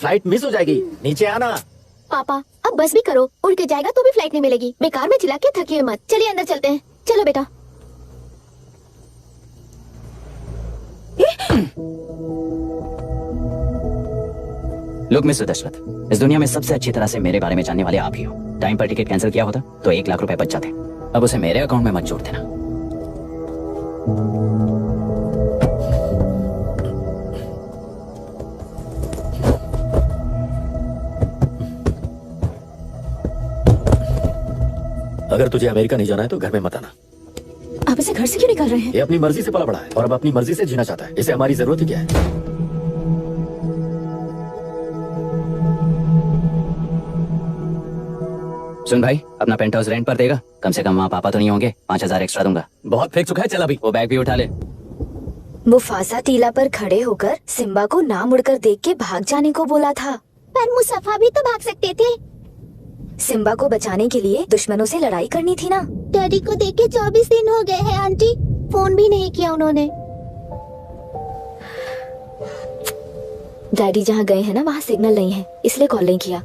Flight miss हो जाएगी। नीचे आना। पापा अब बस भी करो, उड़ के जाएगा तो भी फ्लाइट नहीं मिलेगी। बेकार में चिल्ला के थकिए मत। चलिए अंदर चलते हैं। चलो बेटा। लुक मिस्टर दशरथ, इस दुनिया में सबसे अच्छी तरह से मेरे बारे में जानने वाले आप ही हो। टाइम पर टिकट कैंसिल किया होता तो 1 लाख रुपए बच जाते। अब उसे मेरे अकाउंट में मत जोड़ देना। अगर तुझे अमेरिका नहीं जाना है तो घर में मत आना। आप इसे घर से क्यों निकाल रहे हैं? ये अपनी मर्जी से पला बड़ा है और अब अपनी मर्जी से जीना चाहता है। इसे हमारी जरूरत ही क्या है? सुन भाई, अपना पेंट हाउस रेंट पर देगा? कम से कम वहाँ पापा तो नहीं होंगे। 5,000 एक्स्ट्रा दूंगा। बहुत फेंक चुका है, चल अभी। वो बैग भी उठा ले। मुफासा टीला पर खड़े होकर सिम्बा को ना मुड़कर देख के भाग जाने को बोला था। पर मुसफा भी तो भाग सकते थे। सिम्बा को बचाने के लिए दुश्मनों से लड़ाई करनी थी ना। डैडी को देख के 24 दिन हो गए हैं आंटी। फोन भी नहीं किया उन्होंने। डैडी जहाँ गए हैं ना वहाँ सिग्नल नहीं है, इसलिए कॉल नहीं किया।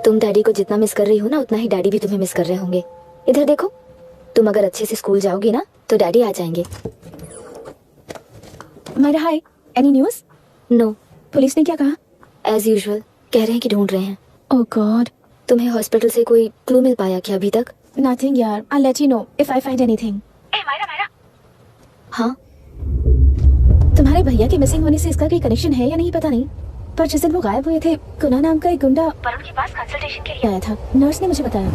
तुम डैडी को जितना मिस कर रही हो ना उतना ही डैडी भी तुम्हें मिस कर रहे होंगे। इधर देखो, तुम अगर अच्छे से स्कूल जाओगी ना तो डैडी आ जाएंगे। मायरा हाय, एनी न्यूज़? नो। पुलिस ने क्या कहा? एज यूजुअल कह रहे हैं कि ढूंढ रहे हैं। ओह गॉड। तुम्हें हॉस्पिटल से कोई क्लू मिल पाया क्या अभी तक? नथिंग यार, I let you know if I find anything. Myra. हाँ, तुम्हारे भैया के मिसिंग होने से इसका कोई कनेक्शन है या नहीं पता नहीं, पर जिस दिन वो गायब हुए थे कुना नाम का एक गुंडा वरुण के पास कंसल्टेशन के लिए आया था। नर्स ने मुझे बताया।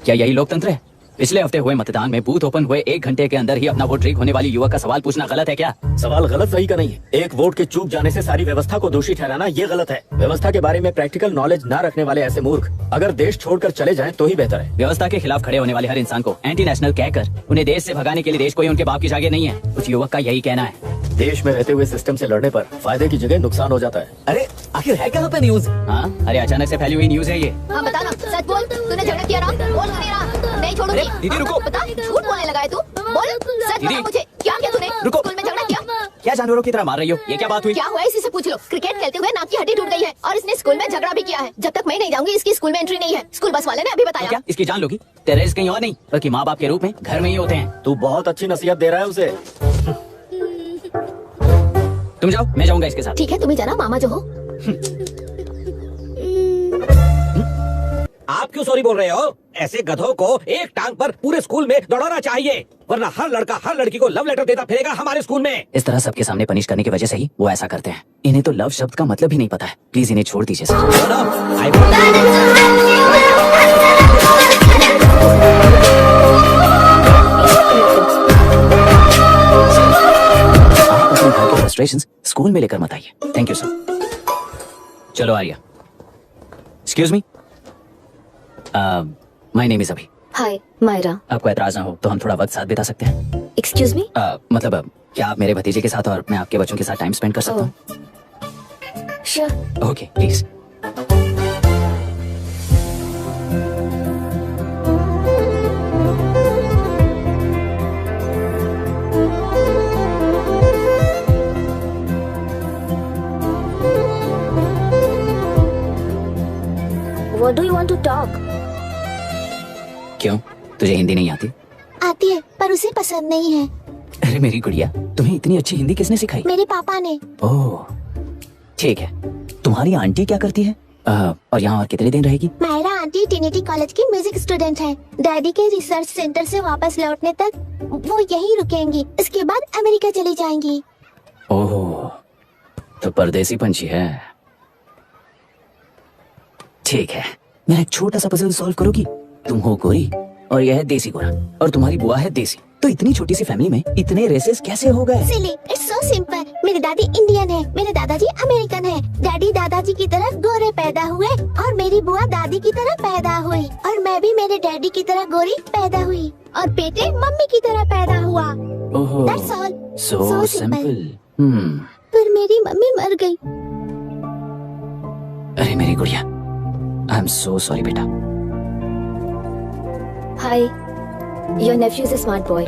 क्या यही लोकतंत्र है? पिछले हफ्ते हुए मतदान में बूथ ओपन हुए 1 घंटे के अंदर ही अपना वोट लीक होने वाली युवक का सवाल पूछना गलत है क्या? सवाल गलत सही का नहीं है। एक वोट के चूक जाने से सारी व्यवस्था को दोषी ठहराना ये गलत है। व्यवस्था के बारे में प्रैक्टिकल नॉलेज ना रखने वाले ऐसे मूर्ख अगर देश छोड़कर चले जाएं तो ही बेहतर है। व्यवस्था के खिलाफ खड़े होने वाले हर इंसान को एंटी नेशनल कहकर उन्हें देश से भगाने के लिए देश कोई उनके बाप की जागीर नहीं है। उस युवक का यही कहना है। देश में रहते हुए सिस्टम से लड़ने पर फायदे की जगह नुकसान हो जाता है। अरे आखिर है कहाँ पे न्यूज? हाँ, अरे अचानक से फैली हुई न्यूज है ये। हाँ बता ना, सच बोल। तूने झगड़ा किया ना? बोल नहीं रहा, नहीं छोड़ूंगी। दीदी रुको। बता, झूठ बोलने लगा है तू। बोल, सच बता मुझे, क्या किया तूने? रुको। स्कूल में झगड़ा किया? क्या जानवरों की तरह मार रही हो? ये क्या बात हुई? क्या हुआ है इसी से पूछ लो। क्रिकेट खेलते हुए नाक की हड्डी टूट गई है और इसने स्कूल में झगड़ा भी किया है। जब तक मैं नहीं जाऊंगी इसकी स्कूल में एंट्री नहीं है। स्कूल बस वाले ने अभी तो बताया। क्या इसकी जान लोगी? टेररिस्ट कहीं और नहीं बल्कि माँ बाप के रूप में घर में ही होते हैं। तू बहुत अच्छी नसीहत दे रहा है उसे। तुम जाओ, मैं जाऊंगा इसके साथ। ठीक है, तुम ही जाना, मामा जो हो। आप क्यों सॉरी बोल रहे हो? ऐसे गधों को एक टांग पर पूरे स्कूल में दौड़ाना चाहिए, वरना हर लड़का हर लड़की को लव लेटर देता फिरेगा हमारे स्कूल में। इस तरह सबके सामने पनिश करने की वजह से ही वो ऐसा करते हैं। इन्हें तो लव शब्द का मतलब ही नहीं पता है। प्लीज इन्हें छोड़ दीजिए सर। आप अपने घर के फ्रस्ट्रेशंस स्कूल में लेकर मत आइए। Thank you sir. चलो Arya. Excuse me, my name is Abhi. Hi Myra. आपको एतराज ना हो तो हम थोड़ा वक्त साथ बिता सकते हैं? Excuse me? मतलब क्या आप मेरे भतीजे के साथ और मैं आपके बच्चों के साथ टाइम स्पेंड कर सकता हूँ? Sure. Okay please. What do you want to talk? क्यों, तुझे हिंदी नहीं आती? आती है पर उसे पसंद नहीं है। अरे मेरी गुड़िया, तुम्हें इतनी अच्छी हिंदी किसने सिखाई? मेरे पापा ने। ओह ठीक है। तुम्हारी आंटी क्या करती है और यहाँ और कितने दिन रहेगी? मायरा आंटी ट्रिनिटी कॉलेज की म्यूजिक स्टूडेंट है। डैडी के रिसर्च सेंटर से वापस लौटने तक वो यहीं रुकेंगी। इसके बाद अमेरिका चली जाएंगी। ओह, तो परदेसी पंछी है। ठीक है, मेरा एक छोटा सा पजल सॉल्व करोगी? तुम हो गोरी और यह है देसी गोरा और तुम्हारी बुआ है देसी, तो इतनी छोटी सी फैमिली में इतने रेसेस कैसे हो गए? सिली, इट्स सो सिंपल। मेरे दादी इंडियन है, मेरे दादाजी अमेरिकन है। डैडी दादाजी की तरह गोरे पैदा हुए और मेरी बुआ दादी की तरह पैदा हुई और मैं भी मेरे डैडी की तरह गोरी पैदा हुई और बेटे मम्मी की तरह पैदा हुआ। ओह, That's all. so So simple. पर मेरी मम्मी मर गई। अरे मेरी गुड़िया, आई एम सो सॉरी बेटा। Hi. Your nephew is a smart boy.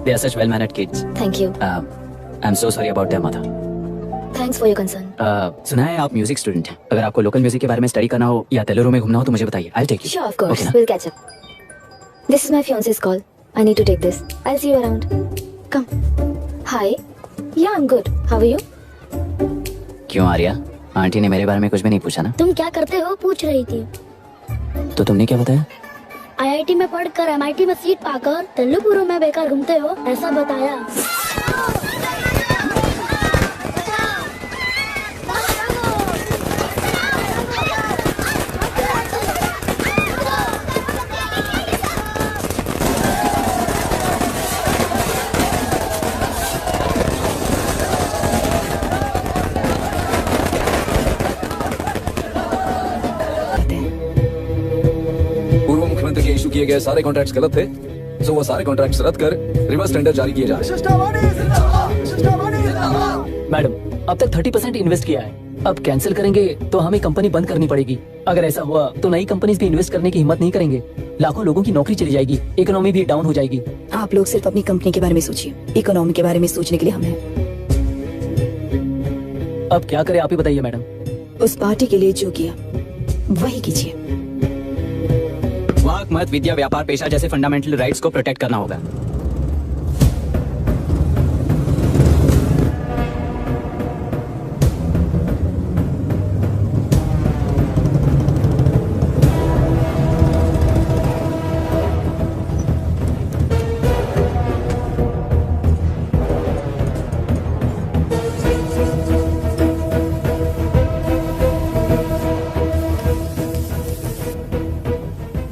They are such well-mannered kids. Thank you. I'm so sorry about their mother. Thanks for your concern. सुना है आप म्यूजिक स्टूडेंट हैं। अगर आपको लोकल म्यूजिक के बारे में स्टडी करना हो या तेलुरु में घूमना हो तो मुझे बताइए। I'll take you. Sure, of course. Okay, ना? We'll catch up. This is my fiance's call. I need to take this. I'll see you around. Come. Hi. Yeah, I'm good. How are you? क्यों Arya? Aunty ने मेरे बारे में कुछ भी नहीं पूछा ना? तुम क्या करते हो पूछ रही थी। तो तुमने क्या बताया? IIT में पढ़कर MIT में सीट पाकर तेलुगुरु में बेकार घूमते हो ऐसा बताया। पूर्व मुख्यमंत्री के इशू किए गए सारे कॉन्ट्रैक्ट्स गलत थे, तो वो सारे कॉन्ट्रैक्ट्स रद्द कर रिवर्स टेंडर जारी किए जा रहे हैं। मैडम, अब तक 30% इन्वेस्ट किया है। अब कैंसिल करेंगे तो हमें कंपनी बंद करनी पड़ेगी। अगर ऐसा हुआ तो नई कंपनीज भी इन्वेस्ट करने की हिम्मत नहीं करेंगे। लाखों लोगों की नौकरी चली जाएगी, इकोनॉमी भी डाउन हो जाएगी। आप लोग सिर्फ अपनी कंपनी के बारे में सोचिए, इकोनॉमी के बारे में सोचने के लिए हम हैं। अब क्या करें आप ही बताइए मैडम। उस पार्टी के लिए जो किया वही कीजिए। वाक, मत, विद्या, व्यापार, पेशा जैसे फंडामेंटल राइट्स को प्रोटेक्ट करना होगा।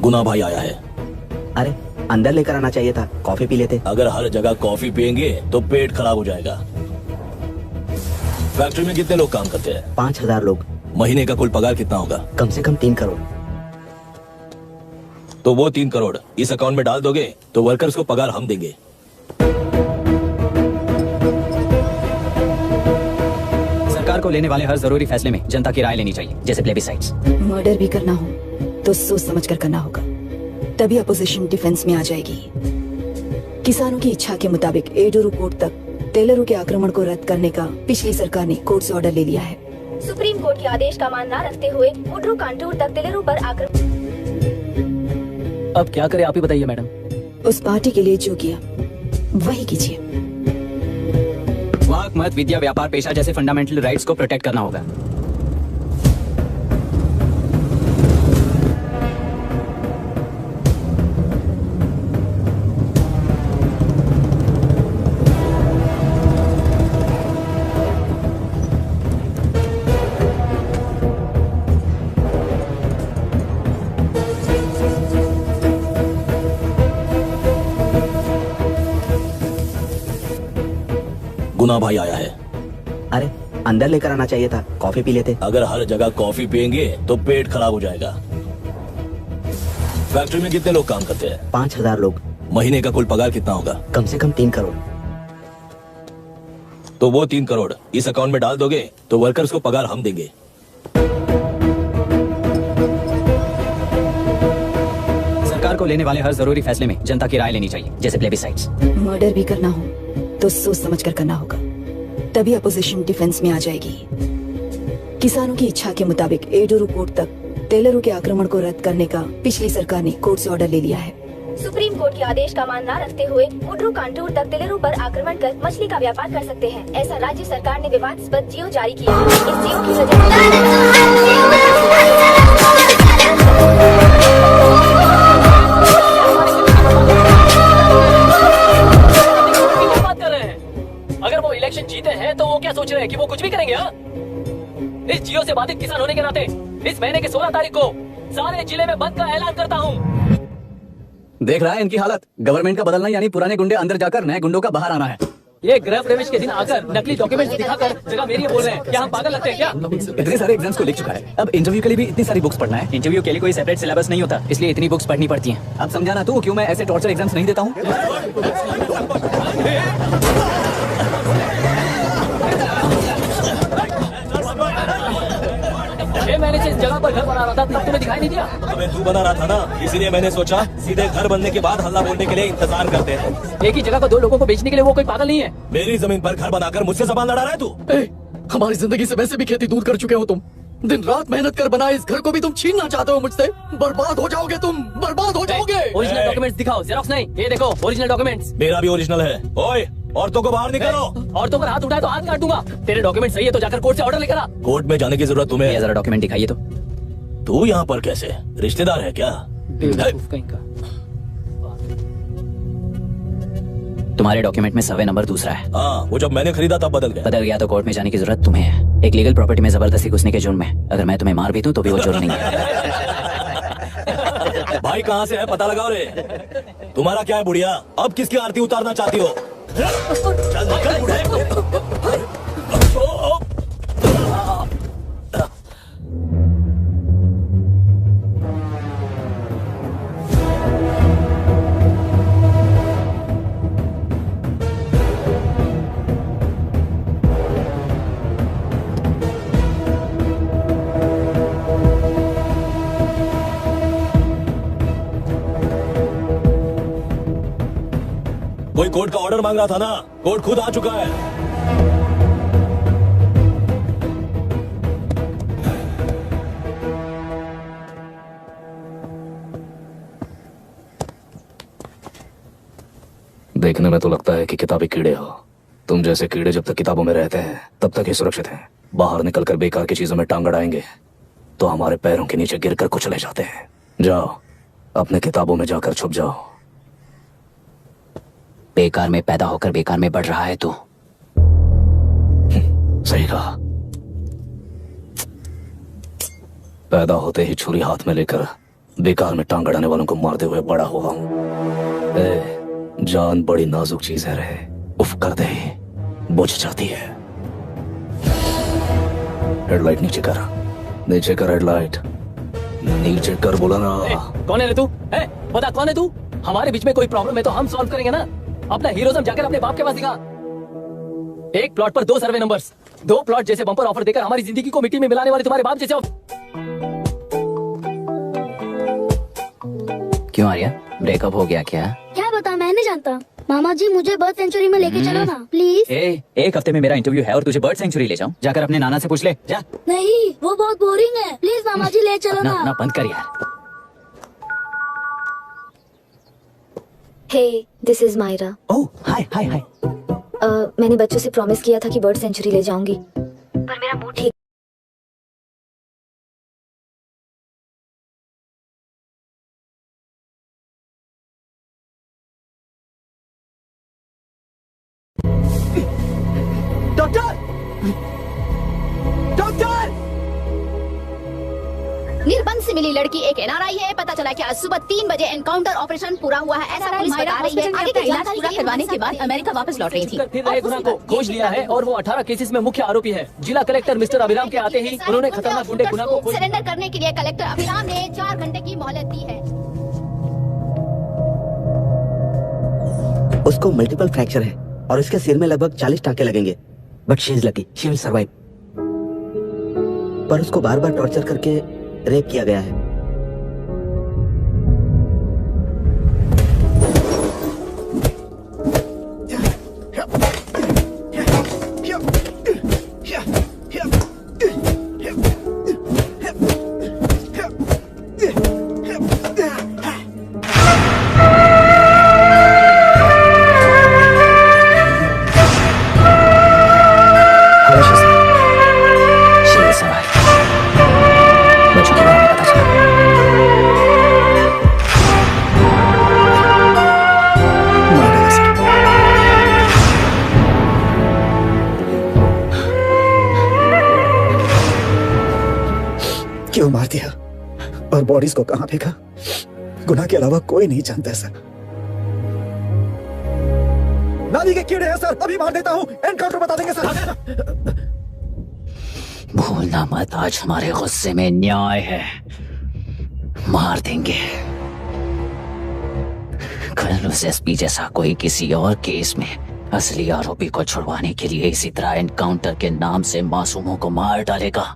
गुना भाई आया है। अरे अंदर लेकर आना चाहिए था, कॉफी पी लेते। अगर हर जगह कॉफी पियेंगे तो पेट खराब हो जाएगा। फैक्ट्री में कितने लोग काम करते हैं? 5000 लोग। महीने का कुल पगार कितना होगा? कम से कम 3 करोड़। तो वो 3 करोड़ इस अकाउंट में डाल दोगे तो वर्कर्स को पगार हम देंगे। सरकार को लेने वाले हर जरूरी फैसले में जनता की राय लेनी चाहिए, जैसे प्लेबिसाइट्स। मर्डर भी करना हो तो सोच समझ कर करना होगा, तभी अपोजिशन डिफेंस में आ जाएगी। किसानों की इच्छा के मुताबिक एडोरू कोर्ट तक तेलुरु के आक्रमण को रद्द करने का पिछली सरकार ने कोर्ट से ऑर्डर ले लिया है। सुप्रीम कोर्ट के आदेश का मान न रखते हुए उड्रू कांटूर तक तेलुरु पर आक्रमण। अब क्या करें आप ही बताइए मैडम। उस पार्टी के लिए जो किया वही कीजिए। वाक, मत, विद्या, व्यापार, पेशा जैसे फंडामेंटल राइट्स को प्रोटेक्ट करना होगा। गुना भाई आया है। अरे अंदर लेकर आना चाहिए था, कॉफी पी लेते। अगर हर जगह कॉफी पियेंगे तो पेट खराब हो जाएगा। फैक्ट्री में कितने लोग काम करते हैं? 5000 लोग। महीने का कुल पगार कितना होगा? कम से कम 3 करोड़। तो वो 3 करोड़ इस अकाउंट में डाल दोगे तो वर्कर्स को पगार हम देंगे। सरकार को लेने वाले हर जरूरी फैसले में जनता की राय लेनी चाहिए, जैसे प्लेबिसाइट्स। मर्डर भी करना हो तो सोच समझ कर करना होगा, तभी अपोजिशन डिफेंस में आ जाएगी। किसानों की इच्छा के मुताबिक एडोरू कोर्ट तक तेलुरु के आक्रमण को रद्द करने का पिछली सरकार ने कोर्ट से ऑर्डर ले लिया है। सुप्रीम कोर्ट के आदेश का मान न रखते हुए उड्रू कांटूर तक तेलुरु पर आक्रमण कर मछली का व्यापार कर सकते हैं, ऐसा राज्य सरकार ने विवादास्पद जियो जारी किया है। इस जियो की वजह अगर वो इलेक्शन जीते हैं तो वो क्या सोच रहे हैं कि वो कुछ भी करेंगे? हाँ, इस जियो से बाधित किसान होने के नाते इस महीने की 16 तारीख को सारे जिले में बंद का ऐलान करता हूँ। देख रहा है इनकी हालत। गवर्नमेंट का बदलना यानी पुराने गुंडे अंदर जाकर नए गुंडों का बाहर आना है। ये गृह प्रवेश के दिन आकर नकली डॉक्यूमेंट्स दिखाकर जगह मेरी बोल रहे हैं। क्या हम पागल लगते हैं क्या? इतने सारे एग्जाम्स को लिख चुका है, अब इंटरव्यू के लिए भी इतनी सारी बुक्स पढ़ना है। इंटरव्यू के लिए कोई सेपरेट सिलेबस नहीं होता, इसलिए इतनी बुक्स पढ़नी पड़ती हैं। अब समझाना तू क्यों मैं ऐसे टॉर्चर एग्जाम्स नहीं देता हूँ। महीने से इस जगह पर घर बना रहा था, तब तुम्हें दिखाई नहीं दिया? अबे तू बना रहा था ना, इसीलिए मैंने सोचा सीधे घर बनने के बाद हल्ला बोलने के लिए इंतजार करते हैं। एक ही जगह को दो लोगों को बेचने के लिए वो कोई पागल नहीं है। मेरी जमीन पर घर बनाकर मुझसे जबान लड़ा रहा है तू। हमारी जिंदगी से वैसे भी खेती दूर कर चुके हो तुम। दिन रात मेहनत कर बनाए इस घर को भी तुम छीनना चाहते हो मुझसे। बर्बाद हो जाओगे तुम, बर्बाद हो जाओगे। ओरिजिनल डॉक्यूमेंट्स दिखाओ, जेरॉक्स नहीं। ये देखो ओरिजिनल डॉक्यूमेंट्स। मेरा भी ओरिजिनल है। ओए, औरतों को बाहर निकालो। औरतों पर हाथ उठाए तो हाथ काट दूंगा। तेरे डॉक्यूमेंट सही है तो जाकर कोर्ट से ऑर्डर लेकर आ। कोर्ट में जाने की जरूरत तुम्हें है। जरा डॉक्यूमेंट दिखाइए तो। तू यहाँ पर कैसे? रिश्तेदार है क्या? कहीं का। तुम्हारे डॉक्यूमेंट में सर्वे नंबर दूसरा है। हाँ, वो जब मैंने खरीदा तब बदल गया। बदल गया तो कोर्ट में जाने की जरूरत तुम्हें है। एक लीगल प्रॉपर्टी में जबरदस्ती घुसने के जुर्म में अगर मैं तुम्हें मार भी दूं तो भी वो जुर्म नहीं है। भाई कहाँ से है पता लगाओ रे। तुम्हारा क्या है बुढ़िया? अब किसकी आरती उतारना चाहती हो? चल निकल बुढ़े। कोई कोर्ट का ऑर्डर मांग रहा था ना, कोर्ट खुद आ चुका है। देखने में तो लगता है कि किताबी कीड़े हो। तुम जैसे कीड़े जब तक किताबों में रहते हैं तब तक ही सुरक्षित हैं। बाहर निकलकर बेकार की चीजों में टांग अड़ाएंगे तो हमारे पैरों के नीचे गिरकर कुचले जाते हैं। जाओ, अपने किताबों में जाकर छुप जाओ। बेकार में पैदा होकर बेकार में बढ़ रहा है तू। सही कहा। पैदा होते ही छुरी हाथ में लेकर बेकार में टांग अड़ाने वालों को मारते हुए बड़ा हुआ हूं। जान बड़ी नाजुक चीज है रे, उफ कर दे बुझ जाती है। हेडलाइट नीचे कर, नीचे कर हेडलाइट, नीचे कर बोला ना। कौन है रे तू? बता कौन है तू? हमारे बीच में कोई प्रॉब्लम है तो हम सॉल्व करेंगे ना। अपना हीरोइज्म जाकर अपने बाप के पास दिखा। एक प्लॉट पर 2 सर्वे नंबर्स, 2 प्लॉट जैसे बम्पर ऑफर देकर हमारी जिंदगी को मिट्टी में मिलाने वाले तुम्हारे बाप जैसे। क्यों आर्या, ब्रेकअप हो गया क्या? क्या बता, मैं नहीं जानता। मामा जी मुझे बर्ड सेंचुरी में लेके चलो ना प्लीज। एक हफ्ते में मेरा इंटरव्यू है और तुझे बर्ड सेंचुरी ले जाऊं? जाकर अपने नाना से पूछ ले जा। नहीं, वो बहुत बोरिंग है। प्लीज मामा जी ले चलो ना। ना बंद कर यार। हे, दिस इज मायरा। ओह हाय हाय हाय। मैंने बच्चों से प्रॉमिस किया था कि बर्ड सेंचुरी ले जाऊंगी, पर मेरा मूड ठीक। Doctor, doctor! निर्बंध से मिली लड़की एक एनआरआई है। पता चला कि आज सुबह 3 बजे एनकाउंटर ऑपरेशन पूरा हुआ है, ऐसा पुलिस बता रही है। आगे की इलाज पूरा करवाने के बाद अमेरिका वापस लौट रही थी। फिर नए गुना को खोज लिया है और वो 18 केसेस में मुख्य आरोपी है। जिला कलेक्टर मिस्टर अभिराम के आते ही उन्होंने खतरनाक गुंडे गुना को सरेंडर करने के लिए कलेक्टर अभिराम ने 4 घंटे की मोहलत दी है। उसको मल्टीपल फ्रैक्चर है और उसके सिर में लगभग 40 टांके लगेंगे, but she is lucky, she will survive. पर उसको बार बार टॉर्चर करके रेप किया गया है। क्यों मार दिया और बॉडीज को कहां फेंका, गुनाह के अलावा कोई नहीं जानता सर। नाली के कीड़े हैं सर, अभी मार देता हूं, एनकाउंटर बता देंगे सर। भूलना मत, आज हमारे गुस्से में न्याय है, मार देंगे। कल उस एसपी जैसा कोई किसी और केस में असली आरोपी को छुड़वाने के लिए इसी तरह एनकाउंटर के नाम से मासूमों को मार डालेगा।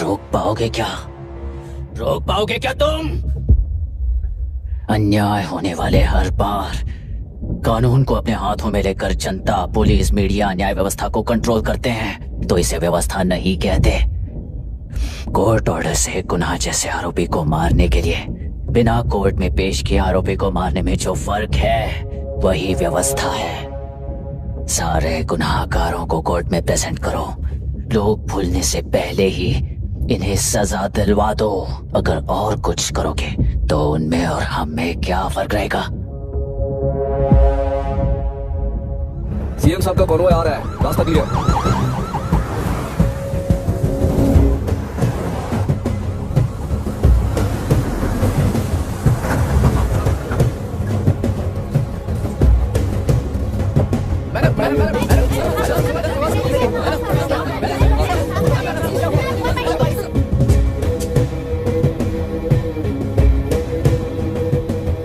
रोक पाओगे क्या? रोक पाओगे क्या तुम? अन्याय होने वाले हर बार कानून को अपने हाथों में लेकर जनता, पुलिस, मीडिया, न्याय व्यवस्था को कंट्रोल करते हैं तो इसे व्यवस्था नहीं कहते। कोर्ट ऑर्डर से गुनाह जैसे आरोपी को मारने के लिए बिना कोर्ट में पेश किए आरोपी को मारने में जो फर्क है वही व्यवस्था है। सारे गुनाहगारों को कोर्ट में प्रेजेंट करो, लोग भूलने से पहले ही इन्हें सजा दिलवा दो। अगर और कुछ करोगे तो उनमें और हम में क्या फर्क रहेगा? सीएम साहब का कॉन्वॉय आ रहा है, रास्ता क्लियर।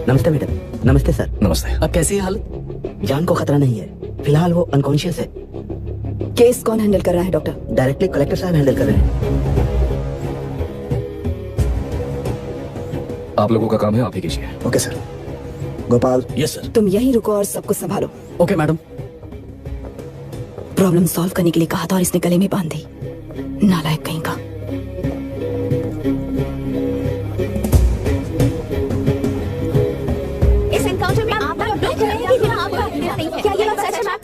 नमस्ते मैडम। नमस्ते सर। नमस्ते। अब कैसी है हालत? जान को खतरा नहीं है, फिलहाल वो अनकॉन्शियस है। केस कौन हैंडल कर रहा है डॉक्टर? डायरेक्टली कलेक्टर साहब हैंडल कर रहे हैं। आप लोगों का काम है, आप ही कीजिए। Okay sir. Gopal. Yes sir. तुम यहीं रुको और सब कुछ संभालो। Okay madam. प्रॉब्लम सॉल्व करने के लिए कहा था और इसने गले में बांध दी। नालायक कहीं का। इस एनकाउंटर में आप लोग क्या ये बात सच है मैम?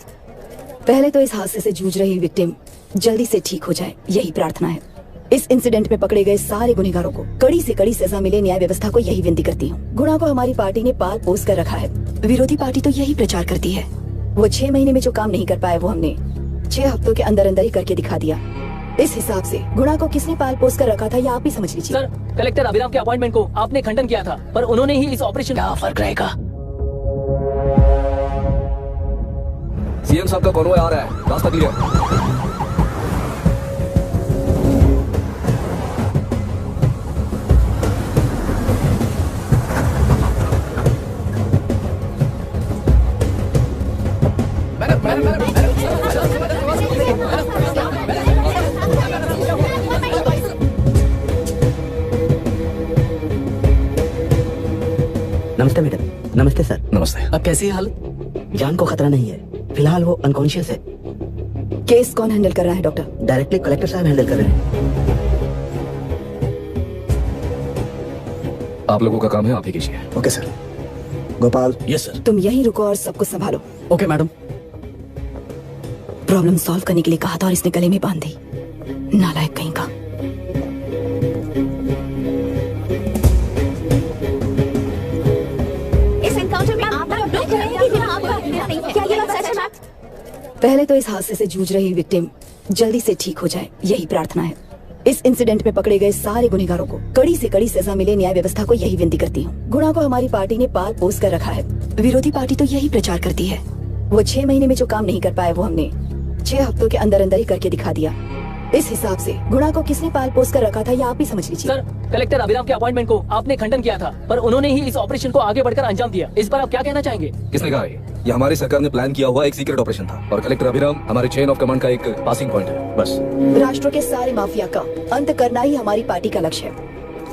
पहले तो इस हादसे से जूझ रही विक्टिम जल्दी से ठीक हो जाए, यही प्रार्थना है। इस इंसिडेंट में पकड़े गए सारे गुनहगारों को कड़ी से कड़ी सजा मिले, न्याय व्यवस्था को यही विनती करती हूँ। गुना को हमारी पार्टी ने पाल पोस कर रखा है, विरोधी पार्टी तो यही प्रचार करती है। वो 6 महीने में जो काम नहीं कर पाए वो हमने 6 हफ्तों के अंदर अंदर ही करके दिखा दिया। इस हिसाब से गुना को किसने पाल पोस कर रखा था या आप ही समझ लीजिए। सर, कलेक्टर अभिराम के अपॉइंटमेंट को आपने खंडन किया था, पर उन्होंने ही इस ऑपरेशन क्या फर्क रहेगा? सीएम साहब का कॉन्वॉय आ रहा है, रास्ता क्लियर। नमस्ते मैडम। नमस्ते सर। नमस्ते। अब कैसी है हालत? जान को खतरा नहीं है, फिलहाल वो अनकॉन्शियस है। केस कौन हैंडल कर रहा है डॉक्टर? डायरेक्टली कलेक्टर साहब हैंडल कर रहे हैं। आप लोगों का काम है, आप ही कीजिए। Okay sir. Gopal. Yes sir. तुम यहीं रुको और सब कुछ संभालो। Okay madam. प्रॉब्लम सॉल्व करने के लिए कहा था और इसने गले में बांध दी। नालायक कहीं का। इस एनकाउंटर में आप लोग क्या ये बात सच है मैम? पहले तो इस हादसे से जूझ रही विक्टिम जल्दी से ठीक हो जाए, यही प्रार्थना है। इस इंसिडेंट में पकड़े गए सारे गुनहगारों को कड़ी से कड़ी सजा मिले, न्याय व्यवस्था को यही विनती करती हूँ। गुना को हमारी पार्टी ने पाल पोस कर रखा है, विरोधी पार्टी तो यही प्रचार करती है। वो 6 महीने में जो काम नहीं कर पाए वो हमने 6 हफ्तों के अंदर अंदर ही करके दिखा दिया। इस हिसाब से गुना को किसने पाल पोस कर रखा था या आप ही समझ लीजिए। सर, कलेक्टर अभिराम के अपॉइंटमेंट को आपने खंडन किया था, पर उन्होंने ही इस ऑपरेशन को आगे बढ़कर अंजाम दिया। इस पर आप क्या कहना चाहेंगे? किसने कहा ये हमारी सरकार ने प्लान किया हुआ एक सीक्रेट ऑपरेशन था और कलेक्टर अभिराम हमारे चेन ऑफ कमांड का एक पासिंग पॉइंट है, बस। राष्ट्र के सारे माफिया का अंत करना ही हमारी पार्टी का लक्ष्य है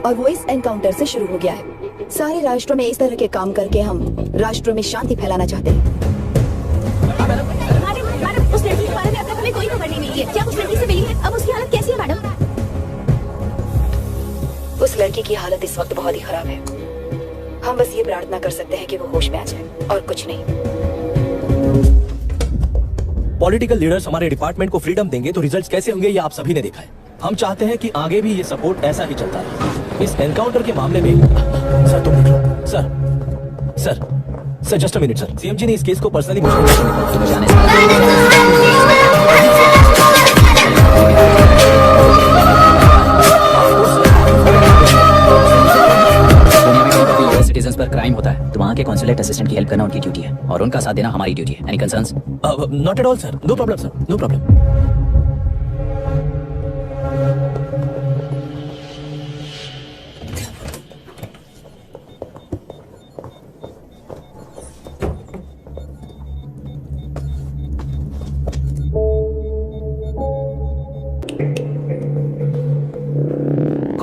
और वो इस एनकाउंटर से शुरू हो गया है। सारे राष्ट्रों में इस तरह के काम करके हम राष्ट्र में शांति फैलाना चाहते हैं। मैडम, उस लड़की के बारे में अब तक हमें कोई खबर नहीं मिली है। क्या उस लड़की से मिली है? अब उसकी हालत कैसी है मैडम? उस लड़की की हालत इस वक्त बहुत ही खराब है। हम बस ये प्रार्थना कर सकते हैं कि वो होश में आ जाए और कुछ नहीं। पॉलिटिकल लीडर्स हमारे डिपार्टमेंट को फ्रीडम देंगे तो रिजल्ट्स कैसे होंगे ये आप सभी ने देखा है। हम चाहते हैं कि आगे भी ये सपोर्ट ऐसा ही चलता रहे। इस एनकाउंटर के मामले में सर तुम निकलो। Sir just a minute sir. CM ji ने इस केस को पर्सनली मुझे सिटीजन्स पर क्राइम होता है तो वहाँ के कॉन्सुलेट असिस्टेंट की हेल्प करना उनकी ड्यूटी है और उनका साथ देना हमारी ड्यूटी है। Any concerns? Not at all sir. No problem sir, no problem.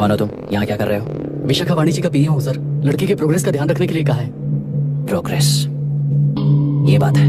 कौन हो तुम? यहाँ क्या कर रहे हो? विशाखा वाणिज्य का पीए हूँ सर। लड़की के प्रोग्रेस का ध्यान रखने के लिए कहा है। प्रोग्रेस, ये बात है।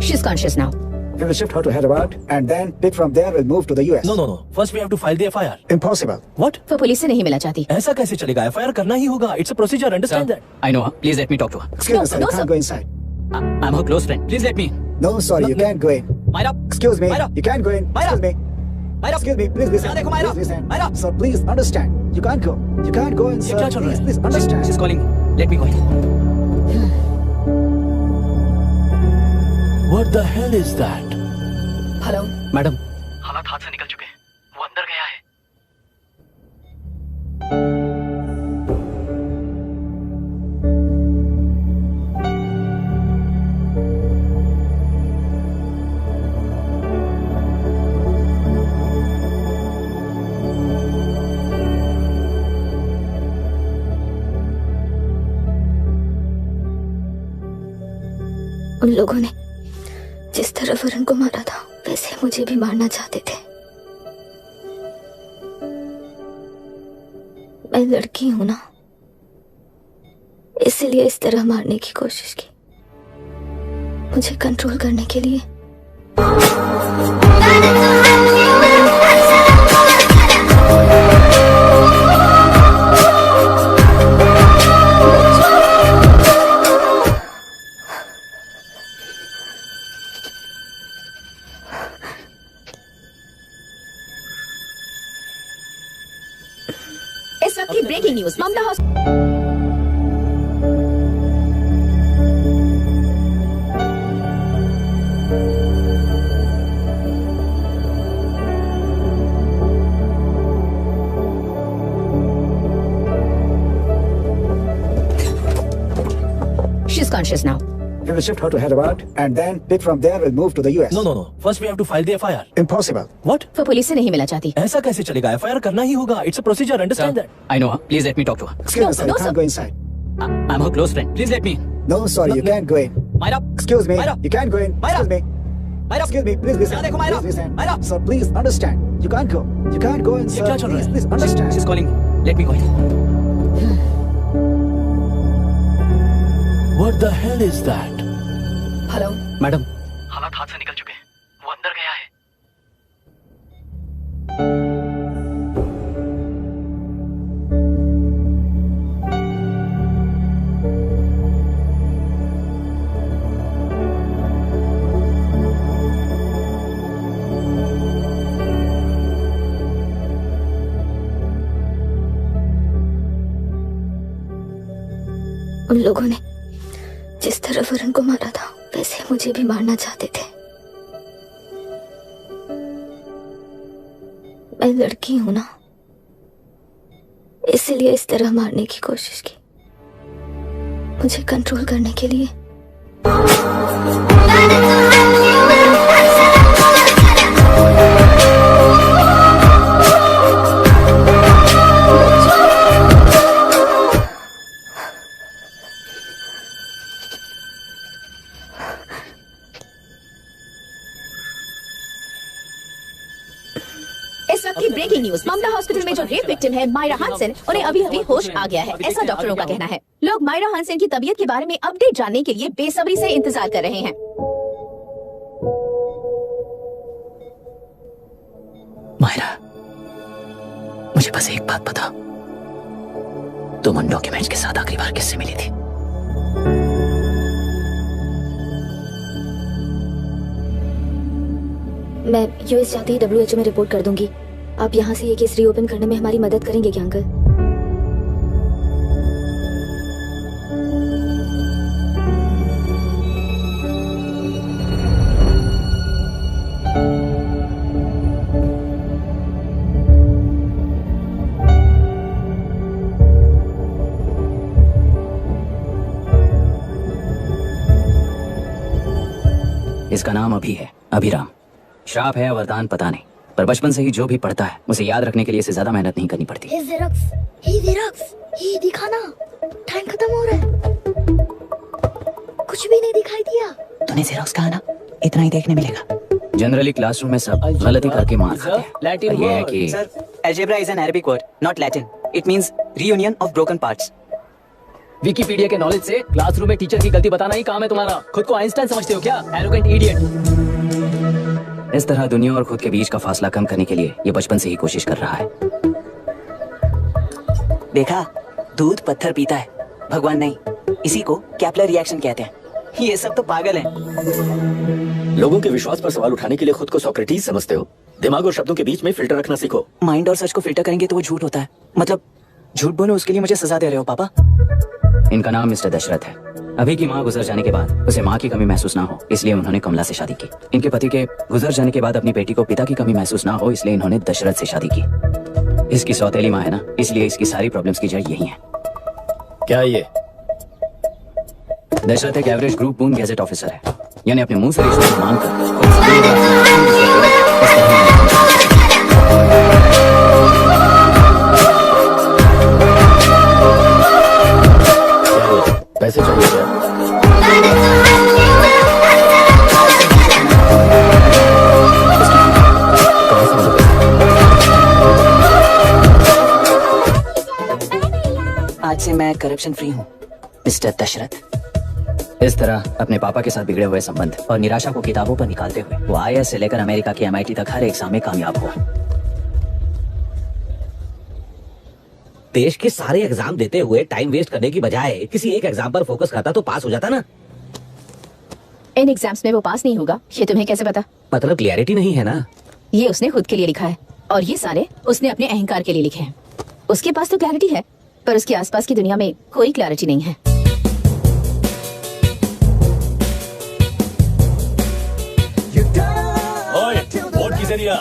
She's conscious now. We will shift her to Hyderabad and then pick from there. We'll move to the US. No. First we have to file the FIR. Impossible. What? वो पुलिस से नहीं मिला चाहती। ऐसा कैसे चलेगा? FIR करना ही होगा। It's a procedure. Understand that? I know her. Please let me talk to her. Excuse No, me, sir. no, You can't sir. go inside. I'm her close friend. Please let me. No, sorry, you can't go in. Myra. Excuse me. Myra. You can't go in. Myra. Excuse me. Myra. Excuse me. Please listen. यहाँ देखो, Myra. Please listen. Myra. Sir, please understand. You can't go. You can't go in, ये sir. क्या चल रहा है? Please understand. She's calling me. Let me go in. What the hell is that? Hello madam, हालात हाथ से निकल चुके हैं। वो अंदर गया है। उन लोगों ने जिस तरह वरुण को मारा था वैसे मुझे भी मारना चाहते थे। मैं लड़की हूं ना, इसलिए इस तरह मारने की कोशिश की। मुझे कंट्रोल करने के लिए। इस वक्त की breaking news. Mamata She's conscious now. We will shift her to Hyderabad and then pick from there. We'll move to the US. No. First we have to file the FIR. Impossible. What? वो police से नहीं मिला चाहती। ऐसा कैसे चलेगा? FIR करना ही होगा। It's a procedure. Understand that? I know her. Please let me talk to her. Excuse me, sir. no, You can't sir. go inside. I'm her close friend. Please let me. No, sorry, you can't go in. Myra. Excuse me. Myra. You can't go in. Myra. Excuse me. Myra. Excuse me. Please listen. यहाँ देखो, Myra. Please listen. Myra. Sir, please understand. You can't go. You can't go in, ये sir. क्या चल रहा है? Please understand. She's calling me. Let me go in. What the hell is that? Hello madam, हालात हाथ से निकल चुके हैं। वो अंदर गया है। उन लोगों ने जिस तरह वरुण को मारा था वैसे मुझे भी मारना चाहते थे। मैं लड़की हूं ना, इसलिए इस तरह मारने की कोशिश की। मुझे कंट्रोल करने के लिए। इस वक्त की ब्रेकिंग न्यूज। ममता हॉस्पिटल में जो रेप विक्टिम है मायरा हानसेन, उन्हें अभी अभी होश आ गया है, ऐसा डॉक्टरों का कहना है। लोग मायरा हानसेन की तबीयत के बारे में अपडेट जानने के लिए बेसब्री से इंतजार कर रहे हैं। मायरा, मुझे बस एक बात बता, तुम उन डॉक्यूमेंट्स के साथ आखिरी बार किससे मिली थी? मैं यूएस जाते ही WHO में रिपोर्ट कर दूंगी। आप यहाँ से ये केस रीओपन करने में हमारी मदद करेंगे क्या अंकल? इसका नाम अभी है, अभिराम। श्राप है या वरदान पता नहीं, पर बचपन से ही जो भी पढ़ता है उसे याद रखने के लिए इसे ज्यादा मेहनत नहीं करनी पड़ती। ये दिखाना, टाइम खत्म हो रहा है। कुछ भी नहीं दिखाई दिया। तूने जेरोक्स कहा ना, इतना ही देखने मिलेगा। जनरली क्लासरूम में सब गलती करके मार खाते हैं। पर ये है कि algebra is an Arabic word, not Latin. It means reunion of broken parts. Wikipedia के नॉलेज से क्लासरूम में टीचर की गलती बताना ही काम है तुम्हारा। खुद को आइंस्टाइन समझते हो क्या? Arrogant idiot. इस तरह दुनिया और खुद के बीच का फासला कम करने के लिए ये बचपन से ही कोशिश कर रहा है। देखा, दूध पत्थर पीता है, भगवान नहीं। इसी को कैपलर रिएक्शन कहते हैं। ये सब तो पागल हैं। लोगों के विश्वास पर सवाल उठाने के लिए खुद को सोक्रेटिस समझते हो। दिमाग और शब्दों के बीच में फिल्टर रखना सीखो। माइंड और सच को फिल्टर करेंगे तो वो झूठ होता है। मतलब झूठ बोलो उसके लिए मुझे सजा दे रहे हो पापा? इनका नाम मिस्टर दशरथ है। अभी की माँ गुजर जाने के बाद उसे माँ की कमी महसूस ना हो, इसलिए उन्होंने कमला से शादी की। इनके पति के गुजर जाने के बाद अपनी बेटी को पिता की कमी महसूस ना हो, इसलिए इन्होंने दशरथ से शादी की। इसकी सौतेली माँ है ना, इसलिए इसकी सारी प्रॉब्लम्स की जड़ यही है। क्या ये? दशरथ एक एवरेज ग्रुप बून गैजेट ऑफिसर है, यानी अपने मुंह से रिश्ते को मानकर पैसे चाहिए क्या? आज से मैं करप्शन फ्री हूँ, मिस्टर दशरथ। इस तरह अपने पापा के साथ बिगड़े हुए संबंध और निराशा को किताबों पर निकालते हुए वो IAS से लेकर अमेरिका के MIT तक हर एग्जाम में कामयाब हुआ। देश के सारे एग्जाम देते हुए टाइम वेस्ट करने की बजाय किसी एक एग्जाम पर फोकस करता तो पास हो जाता ना। इन एग्जाम्स में वो पास नहीं होगा, ये तुम्हें कैसे पता? मतलब क्लियरिटी नहीं है ना। ये उसने खुद के लिए लिखा है और ये सारे उसने अपने अहंकार के लिए लिखे हैं। उसके पास तो क्लैरिटी है, पर उसके आसपास की दुनिया में कोई क्लैरिटी नहीं है। वोट किसे दिया?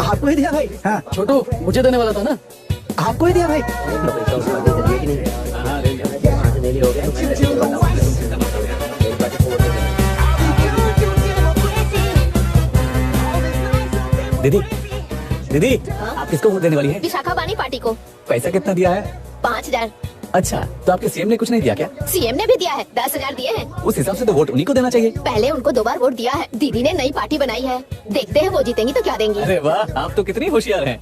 आपको ही दिया भाई। हाँ छोटू, मुझे देने वाला था ना। आपको ही दिया भाई। दीदी, दीदी, आप किसको वोट देने वाली है? विशाखा बानी पार्टी को। पैसा कितना दिया है? 5000। अच्छा, तो आपके सीएम ने कुछ नहीं दिया क्या? सीएम ने भी दिया है, 10,000 दिए हैं। उस हिसाब से तो वोट उन्हीं को देना चाहिए। पहले उनको 2 बार वोट दिया है। दीदी ने नई पार्टी बनाई है, देखते हैं वो जीतेंगी तो क्या देंगी। अरे वाह, आप तो कितनी होशियार हैं।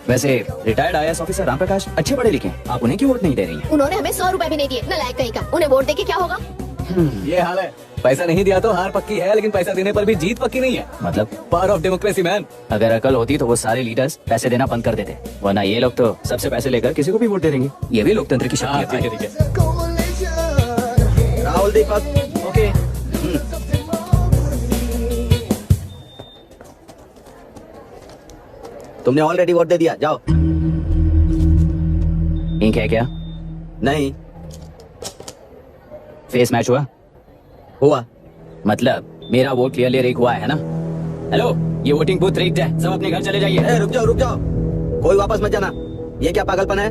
वैसे retired IAS officer Ram Prakash अच्छे पढ़े लिखे, आप उन्हें क्यों वोट नहीं दे रही हैं? उन्होंने हमें 100 रुपए भी नहीं दिए, नालायक कहीं का। उन्हें वोट देके क्या होगा? ये हाल है। पैसा नहीं दिया तो हार पक्की है, लेकिन पैसा देने पर भी जीत पक्की नहीं है। मतलब पावर ऑफ डेमोक्रेसी मैन। अगर अकल होती तो वो सारे लीडर्स पैसे देना बंद कर देते, वरना ये लोग तो सबसे पैसे लेकर किसी को भी वोट दे देंगे। ये भी लोकतंत्र की शक्ति है। ठीक है। राहुल दीपक। ओके। तुमने ऑलरेडी वोट दे दिया, जाओ। इंक है क्या? नहीं। फेस मैच हुआ? हुआ। मतलब मेरा वोट क्लियरली रिग हुआ है ना? हेलो, ये वोटिंग बूथ रिग्ड है, सब अपने घर चले जाइए। रुक जाओ, कोई वापस मत जाना। ये क्या पागलपन है?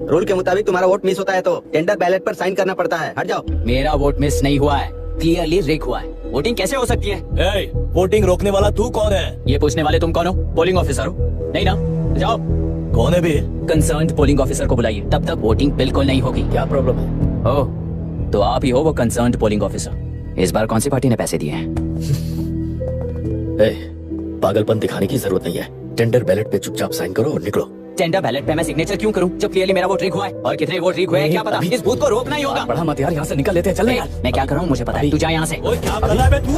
रूल के मुताबिक तुम्हारा वोट मिस होता है तो टेंडर बैलेट पर साइन करना पड़ता है। हट जाओ। मेरा वोट मिस नहीं हुआ है, क्लियरली रिग हुआ है। वोटिंग कैसे हो सकती है? वोटिंग रोकने वाला तू कौन है? ये पूछने वाले तुम कौन हो? पोलिंग ऑफिसर हो? नहीं ना? जाओ। कौन है भी? कंसर्न्ड पोलिंग ऑफिसर को बुलाइए, तब तक वोटिंग बिल्कुल नहीं होगी। क्या प्रॉब्लम है? ओह, तो आप ही हो वो कंसर्न्ड पोलिंग ऑफिसर। इस बार कौन सी पार्टी ने पैसे दिए हैं? पागलपन दिखाने की जरूरत नहीं है। टेंडर बैलेट पे चुपचाप साइन करो और निकलो। टेंडर बैलेट पे मैं सिग्नेचर क्यों करूं जब क्लियरली मेरा वोट रिग हुआ है? और कितने वोट रिग हुए हैं क्या पता? इस बूथ को रोकना ही होगा। बड़ा मत यार, यहाँ से निकल लेते हैं। चल यार। मैं क्या कर रहा हूँ मुझे पता है, तू जा यहाँ से। क्या कर रहा है तू?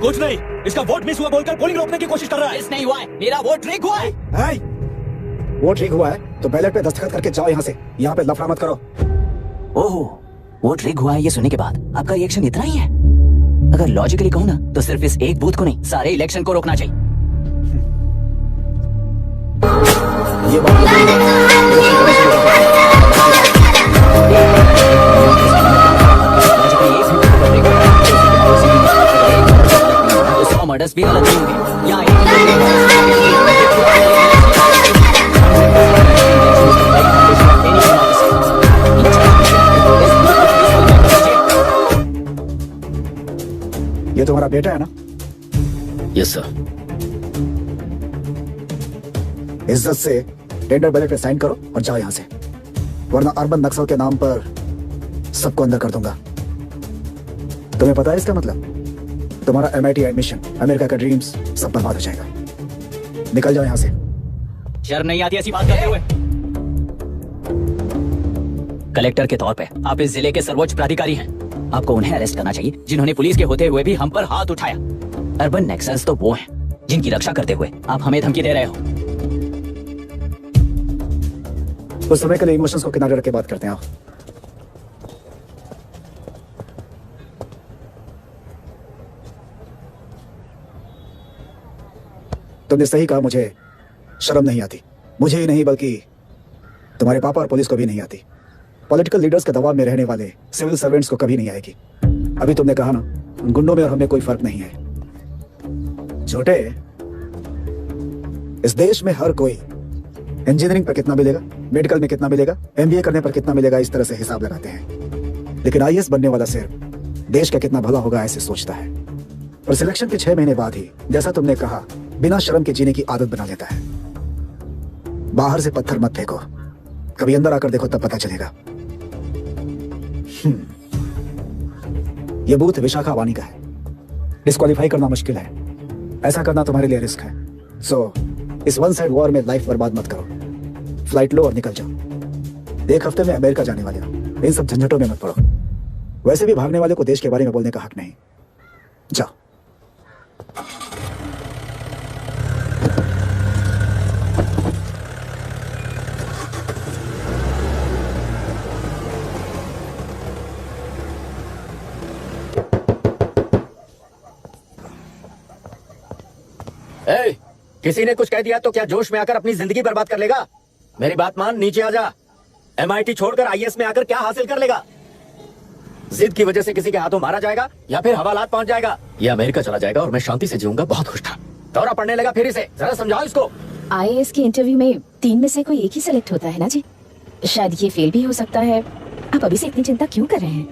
कुछ नहीं, इसका वोट मिस हुआ बोलकर पोलिंग रोकने की कोशिश कर रहा है। मिस नहीं हुआ है, मेरा वोट ट्रिक हुआ है। हाय, वो ठीक हुआ है तो बैलेट पे दस्तखत करके जाओ यहाँ से। यहाँ पे लफड़ा मत करो। ओहो, वोट ट्रिक हुआ है ये सुनने के बाद आपका रिएक्शन इतना ही है? अगर लॉजिकली कहूँ ना तो सिर्फ इस एक बूथ को नहीं, सारे इलेक्शन को रोकना चाहिए। ये बात मर्डर्स भी गलत नहीं होंगे। यहाँ ये तुम्हारा बेटा है ना? Yes sir. इज्जत से टेंडर बैलेट पे साइन करो और जाओ यहाँ से, वरना अर्बन नक्सल के नाम पर सबको अंदर कर दूंगा। तुम्हें पता है इसका मतलब? तुम्हारा MIT एडमिशन, अमेरिका का ड्रीम्स सब बर्बाद हो जाएगा। निकल जाओ यहाँ से। शर्म नहीं आती ऐसी बात करते हुए? कलेक्टर के तौर पे आप इस जिले के सर्वोच्च प्राधिकारी हैं। आपको उन्हें अरेस्ट करना चाहिए जिन्होंने पुलिस के होते हुए भी हम पर हाथ उठाया। अर्बन नक्सल्स तो वो हैं जिनकी रक्षा करते हुए आप हमें धमकी दे रहे हो। उस समय के लिए इमोशंस को किनारे रख के बात करते हैं। आप तुमने सही कहा, मुझे शर्म नहीं आती। मुझे ही नहीं बल्कि तुम्हारे पापा और पुलिस को भी नहीं आती। पॉलिटिकल लीडर्स के दबाव में रहने वाले सिविल सर्वेंट्स को कभी नहीं आएगी। अभी तुमने कहा ना, गुंडों में और हमें कोई फर्क नहीं है। छोटे, इस देश में हर कोई इंजीनियरिंग पर कितना मिलेगा, मेडिकल में कितना मिलेगा, MBA करने पर कितना मिलेगा, इस तरह से हिसाब लगाते हैं। लेकिन IAS बनने वाला सिर्फ देश का कितना भला होगा ऐसे सोचता है। और सिलेक्शन के 6 महीने बाद ही, जैसा तुमने कहा, बिना शर्म के जीने की आदत बना लेता है। बाहर से पत्थर मत फेंको, कभी अंदर आकर देखो तब पता चलेगा। यह बूथ विशाखा वानी का है। डिस्क्वालीफाई करना मुश्किल है, ऐसा करना तुम्हारे लिए रिस्क है। सो इस वन साइड वॉर में लाइफ बर्बाद मत करो। फ्लाइट लो और निकल जाओ। 1 हफ्ते में अमेरिका जाने वाले हो, इन सब झंझटों में मत पड़ो। वैसे भी भागने वाले को देश के बारे में बोलने का हक नहीं। जाओ। ए, किसी ने कुछ कह दिया तो क्या जोश में आकर अपनी जिंदगी बर्बाद कर लेगा? मेरी बात मान, नीचे आ जा। MIT छोड़कर IAS में आकर क्या हासिल कर लेगा? जिद की वजह से किसी के हाथों मारा जाएगा या फिर हवालात पहुंच जाएगा, या अमेरिका चला जाएगा और मैं शांति से जीऊंगा। बहुत खुश था। दौरा पड़ने लगा फिर इसे, जरा समझाओ इसको। IAS के इंटरव्यू में 3 में से कोई एक ही सेलेक्ट होता है ना जी? शायद ये फेल भी हो सकता है। आप अभी से इतनी चिंता क्यों कर रहे हैं?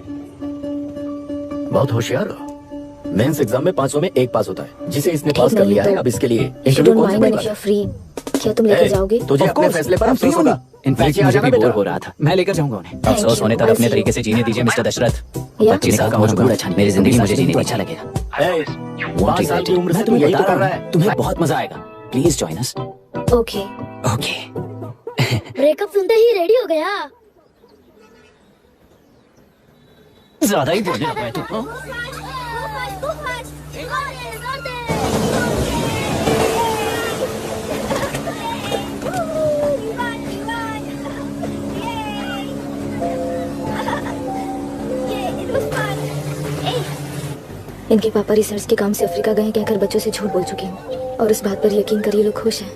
बहुत होशियार हो। मेंस एग्जाम में 500 में 1 पास होता है, जिसे इसने पास कर लिया है। अब इसके लिए इंटरव्यू कौन से देगा? फ्री, क्या तुम लेकर जाओगे? तुझे अपने फैसले पर अफसोस होगा। इनफैक्ट मुझे भी बोर हो रहा था, मैं लेकर जाऊंगा उन्हें। अफसोस होने तक अपने तरीके से जीने दीजिए मिस्टर दशरथ। 25 साल का हो चुका, अच्छा मेरी जिंदगी मुझे जीने अच्छा लगेगा। 5 साल की उम्र से तू यही तो कर रहा है। तुम्हें बहुत मजा आएगा। Please join us. Okay okay. Breakup सुनते ही रेडी हो गया। ज्यादा ही बोलने लगा है तू। इनके पापा रिसर्च के काम से अफ्रीका गए कहकर बच्चों से झूठ बोल चुकी हूँ, और इस बात पर यकीन कर ये लोग खुश हैं।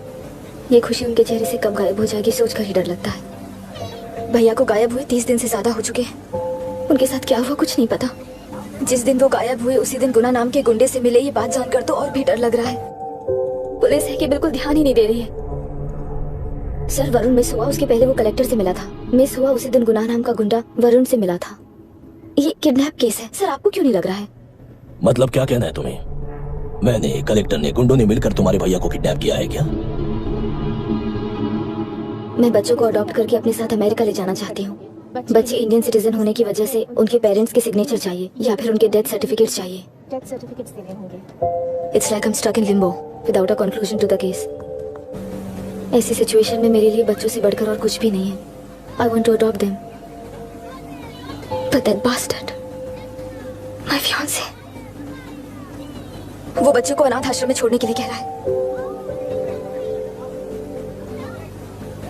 ये खुशी उनके चेहरे से कब गायब हो जाएगी सोचकर ही डर लगता है। भैया को गायब हुए 30 दिन से ज्यादा हो चुके हैं। उनके साथ क्या हुआ कुछ नहीं पता। जिस दिन वो गायब हुए उसी दिन गुना नाम के गुंडे से मिले, ये बात जानकर तो और भी डर लग रहा है। पुलिस है कि बिल्कुल ध्यान ही नहीं दे रही है। सर वरुण मिस हुआ, उसके पहले वो कलेक्टर से मिला था। मिस हुआ उसी दिन गुना नाम का गुंडा वरुण से मिला था। ये किडनैप केस है। सर आपको क्यों नहीं लग रहा है? मतलब क्या कहना है तुम्हें? मैंने, कलेक्टर ने, गुंडों ने मिलकर तुम्हारे भैया को किडनैप किया है क्या? मैं बच्चों को अडॉप्ट करके अपने साथ अमेरिका ले जाना चाहती हूँ। बच्चे इंडियन सिटीजन होने की वजह से उनके पेरेंट्स के सिग्नेचर चाहिए या फिर उनके डेथ सर्टिफिकेट चाहिए। डेथ सर्टिफिकेट्स देने होंगे। It's like I am stuck in limbo without a conclusion to the case. ऐसी सिचुएशन में मेरे लिए बच्चों से बढ़कर और कुछ भी नहीं है। I want to adopt them, but that bastard, my fiance, वो बच्चों को अनाथ आश्रम में छोड़ने के लिए कह रहा है,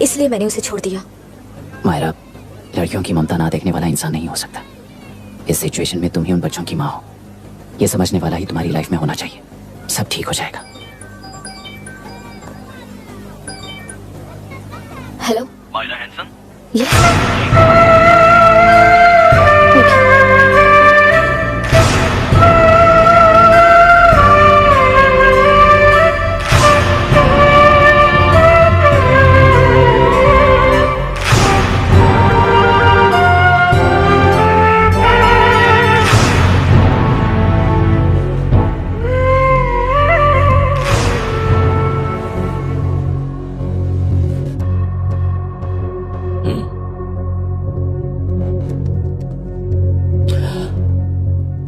इसलिए मैंने उसे छोड़ दिया। मायरा, लड़कियों की ममता ना देखने वाला इंसान नहीं हो सकता। इस सिचुएशन में तुम ही उन बच्चों की माँ हो, ये समझने वाला ही तुम्हारी लाइफ में होना चाहिए। सब ठीक हो जाएगा। Hello Myra Hansen?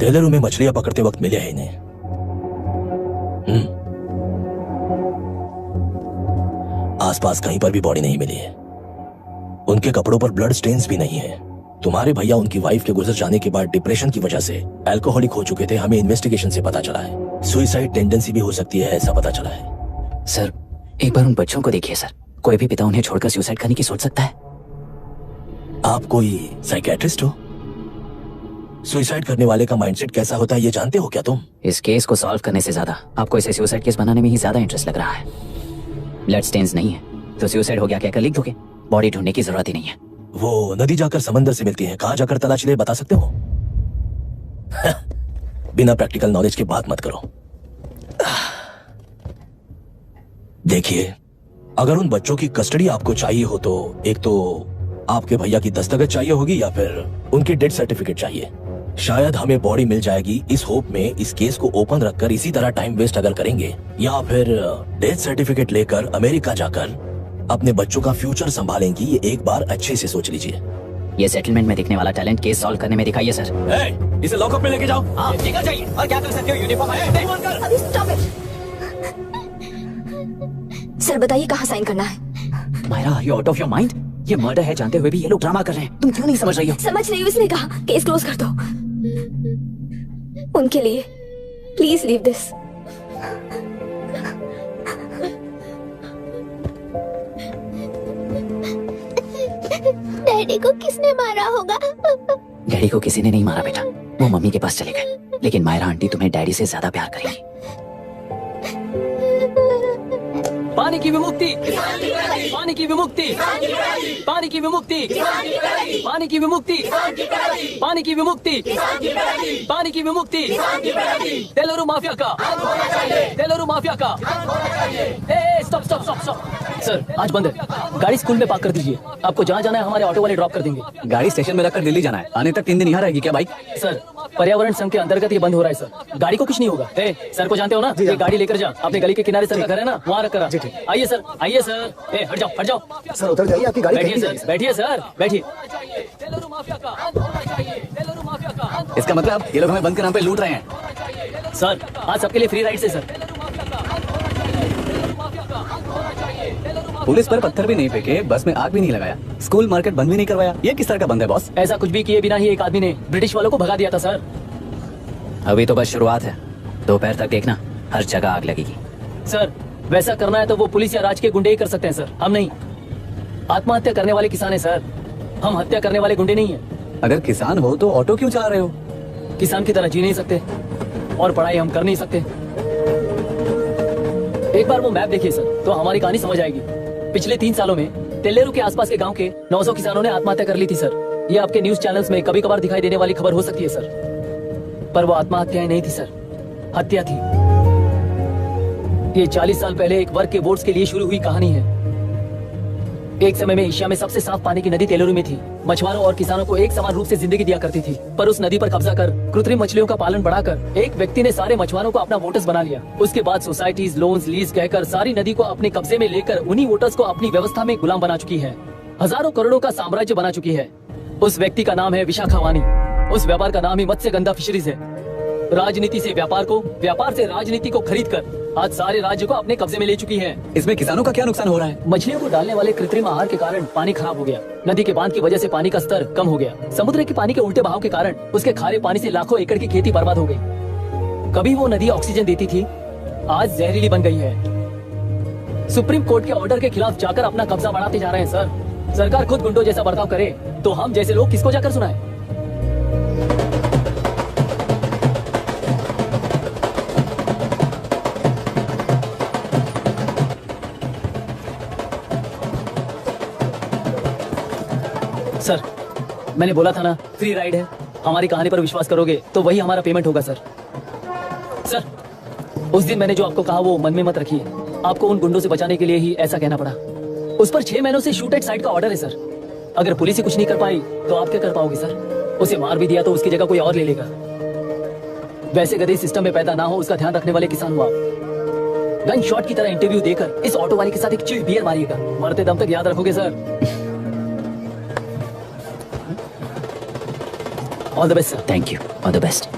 टेलरों में मछलियां पकड़ते वक्त मिले हैं इन्हें। आसपास कहीं पर भी बॉडी नहीं मिली है। उनके कपड़ों पर ब्लड स्टेन्स भी नहीं है। तुम्हारे भैया उनकी वाइफ के गुजर जाने के बाद डिप्रेशन की वजह से अल्कोहलिक हो चुके थे। हमें इन्वेस्टिगेशन से पता चला है सुसाइड टेंडेंसी भी हो सकती है, ऐसा पता चला है। सर, एक बार उन बच्चों को देखिए सर। कोई भी पिता उन्हें छोड़कर सुसाइड करने की सोच सकता है? आप कोई साइकियाट्रिस्ट हो? सुसाइड करने वाले का माइंडसेट कैसा होता है ये जानते हो क्या तुम? इस केस को सॉल्व करने से ज्यादा आपको इसे सुसाइड केस बनाने में ही ज्यादा इंटरेस्ट लग रहा है। ब्लड स्टेन्स नहीं है तो सुसाइड हो गया कहकर लिख दोगे। बॉडी ढूंढने की जरूरत ही नहीं है। वो नदी जाकर समंदर से मिलती है, कहां जाकर तलाश ले बता सकते हो? बिना प्रैक्टिकल नॉलेज की बात मत करो। देखिए, अगर उन बच्चों की कस्टडी आपको चाहिए हो तो एक तो आपके भैया की दस्तखत चाहिए होगी या फिर उनकी डेथ सर्टिफिकेट चाहिए। शायद हमें बॉडी मिल जाएगी इस होप में इस केस को ओपन रखकर इसी तरह टाइम वेस्ट अगर करेंगे, या फिर डेथ सर्टिफिकेट लेकर अमेरिका जाकर अपने बच्चों का फ्यूचर संभालेंगी। ये एक बार अच्छे से सोच लीजिए। ये सेटलमेंट में दिखने वाला टैलेंट केस सॉल्व करने में दिखाइए सर। इसे लॉकअप में लेके जाओ। हाँ, निकल जाइए। और क्या कर सकते हो? यूनिफॉर्म है। अभी स्टॉप इट। सर बताइए कहाँ साइन करना है? Myra, you out of your mind? ये मर्डर है जानते हुए भी ये लोग ड्रामा कर रहे हैं। तुम क्यों नहीं समझ रही हो? समझ रही हूँ, इसने कहा केस क्लोज कर दो। उनके लिए प्लीज लीव दिस। डैडी को किसने मारा होगा? डैडी को किसी ने नहीं मारा बेटा, वो मम्मी के पास चले गए। लेकिन मायरा आंटी तुम्हें डैडी से ज्यादा प्यार करेंगी। पानी की विमुक्ति, पानी की विमुक्ति, पानी की विमुक्ति, पानी की विमुक्ति, पानी की विमुक्ति, पानी की विमुक्ति, तेलुरु माफिया का, तेलुरु माफिया का। Stop stop stop stop. Sir आज बंद है, गाड़ी स्कूल में पार्क कर दीजिए। आपको जहाँ जाना है हमारे ऑटो वाले ड्रॉप कर देंगे। गाड़ी स्टेशन में रखकर दिल्ली जाना है, आने तक 3 दिन यहाँ रहेगी क्या बाइक? सर पर्यावरण संघ के अंतर्गत ये बंद हो रहा है सर। गाड़ी को कुछ नहीं होगा। सर को जानते हो ना, ये गाड़ी लेकर जा। अपने गली के किनारे सर का घर है ना, वहाँ रख कर। आइए सर, आइए सर। हट जाओ हट जाओ सर, उतर जाइए, आपकी गाड़ी बैठिए कहीं सर, नहीं बैठिए सर, बैठिए। इसका मतलब ये लोग हमें बंद के नाम पे लूट रहे हैं। सर आज सबके लिए फ्री राइड से सर। पुलिस पर पत्थर भी नहीं फेंके, बस में आग भी नहीं लगाया, स्कूल मार्केट बंद भी नहीं करवाया। ये किस तरह का बंद है बॉस? ऐसा कुछ भी किए बिना ही एक आदमी ने ब्रिटिश वालों को भगा दिया था सर। अभी तो बस शुरुआत है, दोपहर तक देखना हर जगह आग लगेगी। सर वैसा करना है तो वो पुलिस या राज के गुंडे ही कर सकते हैं सर, हम नहीं। आत्महत्या करने वाले किसान है सर, हम हत्या करने वाले गुंडे नहीं है। अगर किसान हो तो ऑटो क्यों चला रहे हो? किसान की तरह जी नहीं सकते और पढ़ाई हम कर नहीं सकते। एक बार वो मैप देखिए सर तो हमारी कहानी समझ आएगी। पिछले 3 सालों में तेलेरू के आसपास के गांव के 900 किसानों ने आत्महत्या कर ली थी सर। ये आपके न्यूज चैनल्स में कभी कभार दिखाई देने वाली खबर हो सकती है सर, पर वो आत्महत्याएं नहीं थी सर, हत्या थी। ये 40 साल पहले एक वर्ग के वोट्स के लिए शुरू हुई कहानी है। एक समय में एशिया में सबसे साफ पानी की नदी तेलुरु में थी। मछुआरों और किसानों को एक समान रूप से जिंदगी दिया करती थी, पर उस नदी पर कब्जा कर कृत्रिम मछलियों का पालन बढ़ाकर एक व्यक्ति ने सारे मछुआरों को अपना वोटर्स बना लिया। उसके बाद सोसाइटीज, लोन्स, लीज कहकर सारी नदी को अपने कब्जे में लेकर उन्हीं वोटर्स को अपनी व्यवस्था में गुलाम बना चुकी है। हजारों करोड़ों का साम्राज्य बना चुकी है। उस व्यक्ति का नाम है विशाखावानी। उस व्यापार का नाम ही मत्स्यगंधा फिशरीज है। राजनीति से व्यापार को, व्यापार से राजनीति को खरीद कर आज सारे राज्य को अपने कब्जे में ले चुकी है। इसमें किसानों का क्या नुकसान हो रहा है? मछलियों को डालने वाले कृत्रिम आहार के कारण पानी खराब हो गया। नदी के बांध की वजह से पानी का स्तर कम हो गया। समुद्र के पानी के उल्टे बहाव के कारण उसके खारे पानी से लाखों एकड़ की खेती बर्बाद हो गई। कभी वो नदी ऑक्सीजन देती थी, आज जहरीली बन गई है। सुप्रीम कोर्ट के ऑर्डर के खिलाफ जाकर अपना कब्जा बढ़ाते जा रहे हैं सर। सरकार खुद गुंडों जैसा बर्ताव करे तो हम जैसे लोग किसको जाकर सुनाएं? सर, मैंने बोला था ना, फ्री राइड है। हमारी कहानी पर विश्वास करोगे तो वही हमारा पेमेंट होगा सर। सर, उस दिन मैंने जो आपको कहा वो मन में मत रखिए। आपको उन गुंडों से बचाने के लिए ही ऐसा कहना पड़ा। उस पर 6 महीनों से शूट एट साइट का ऑर्डर है सर। अगर पुलिस ही कुछ नहीं कर पाई तो आप क्या कर पाओगे सर? उसे मार भी दिया तो उसकी जगह कोई और ले लेगा। वैसे गधे सिस्टम में पैदा ना हो उसका ध्यान रखने वाले किसान हो आप। गन शॉट की तरह इंटरव्यू देकर इस ऑटो वाले के साथ एक चिल बियर मारिएगा। मरते दम तक याद रखोगे sir. All the best sir. Thank you. All the best.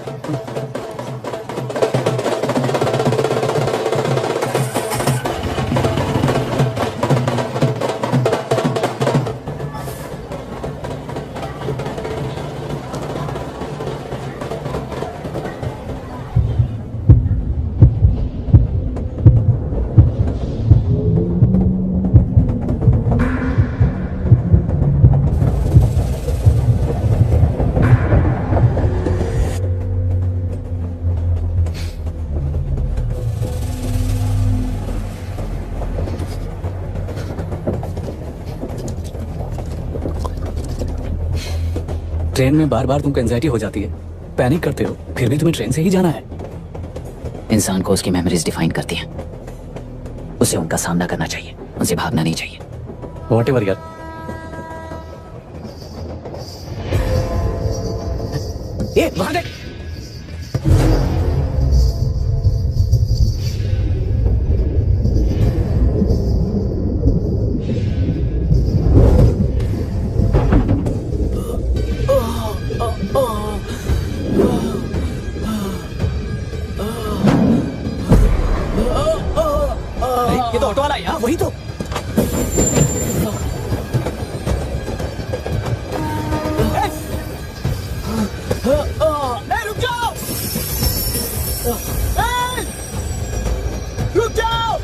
Train में बार बार तुमको एंजाइटी हो जाती है, पैनिक करते हो, फिर भी तुम्हें ट्रेन से ही जाना है। इंसान को उसकी मेमोरीज डिफाइन करती हैं। उसे उनका सामना करना चाहिए, उनसे भागना नहीं चाहिए। व्हाटएवर यार। ए, वहां देख। ये तो ऑटो वाला है यार। वही तो। रुक जाओ, रुक जाओ।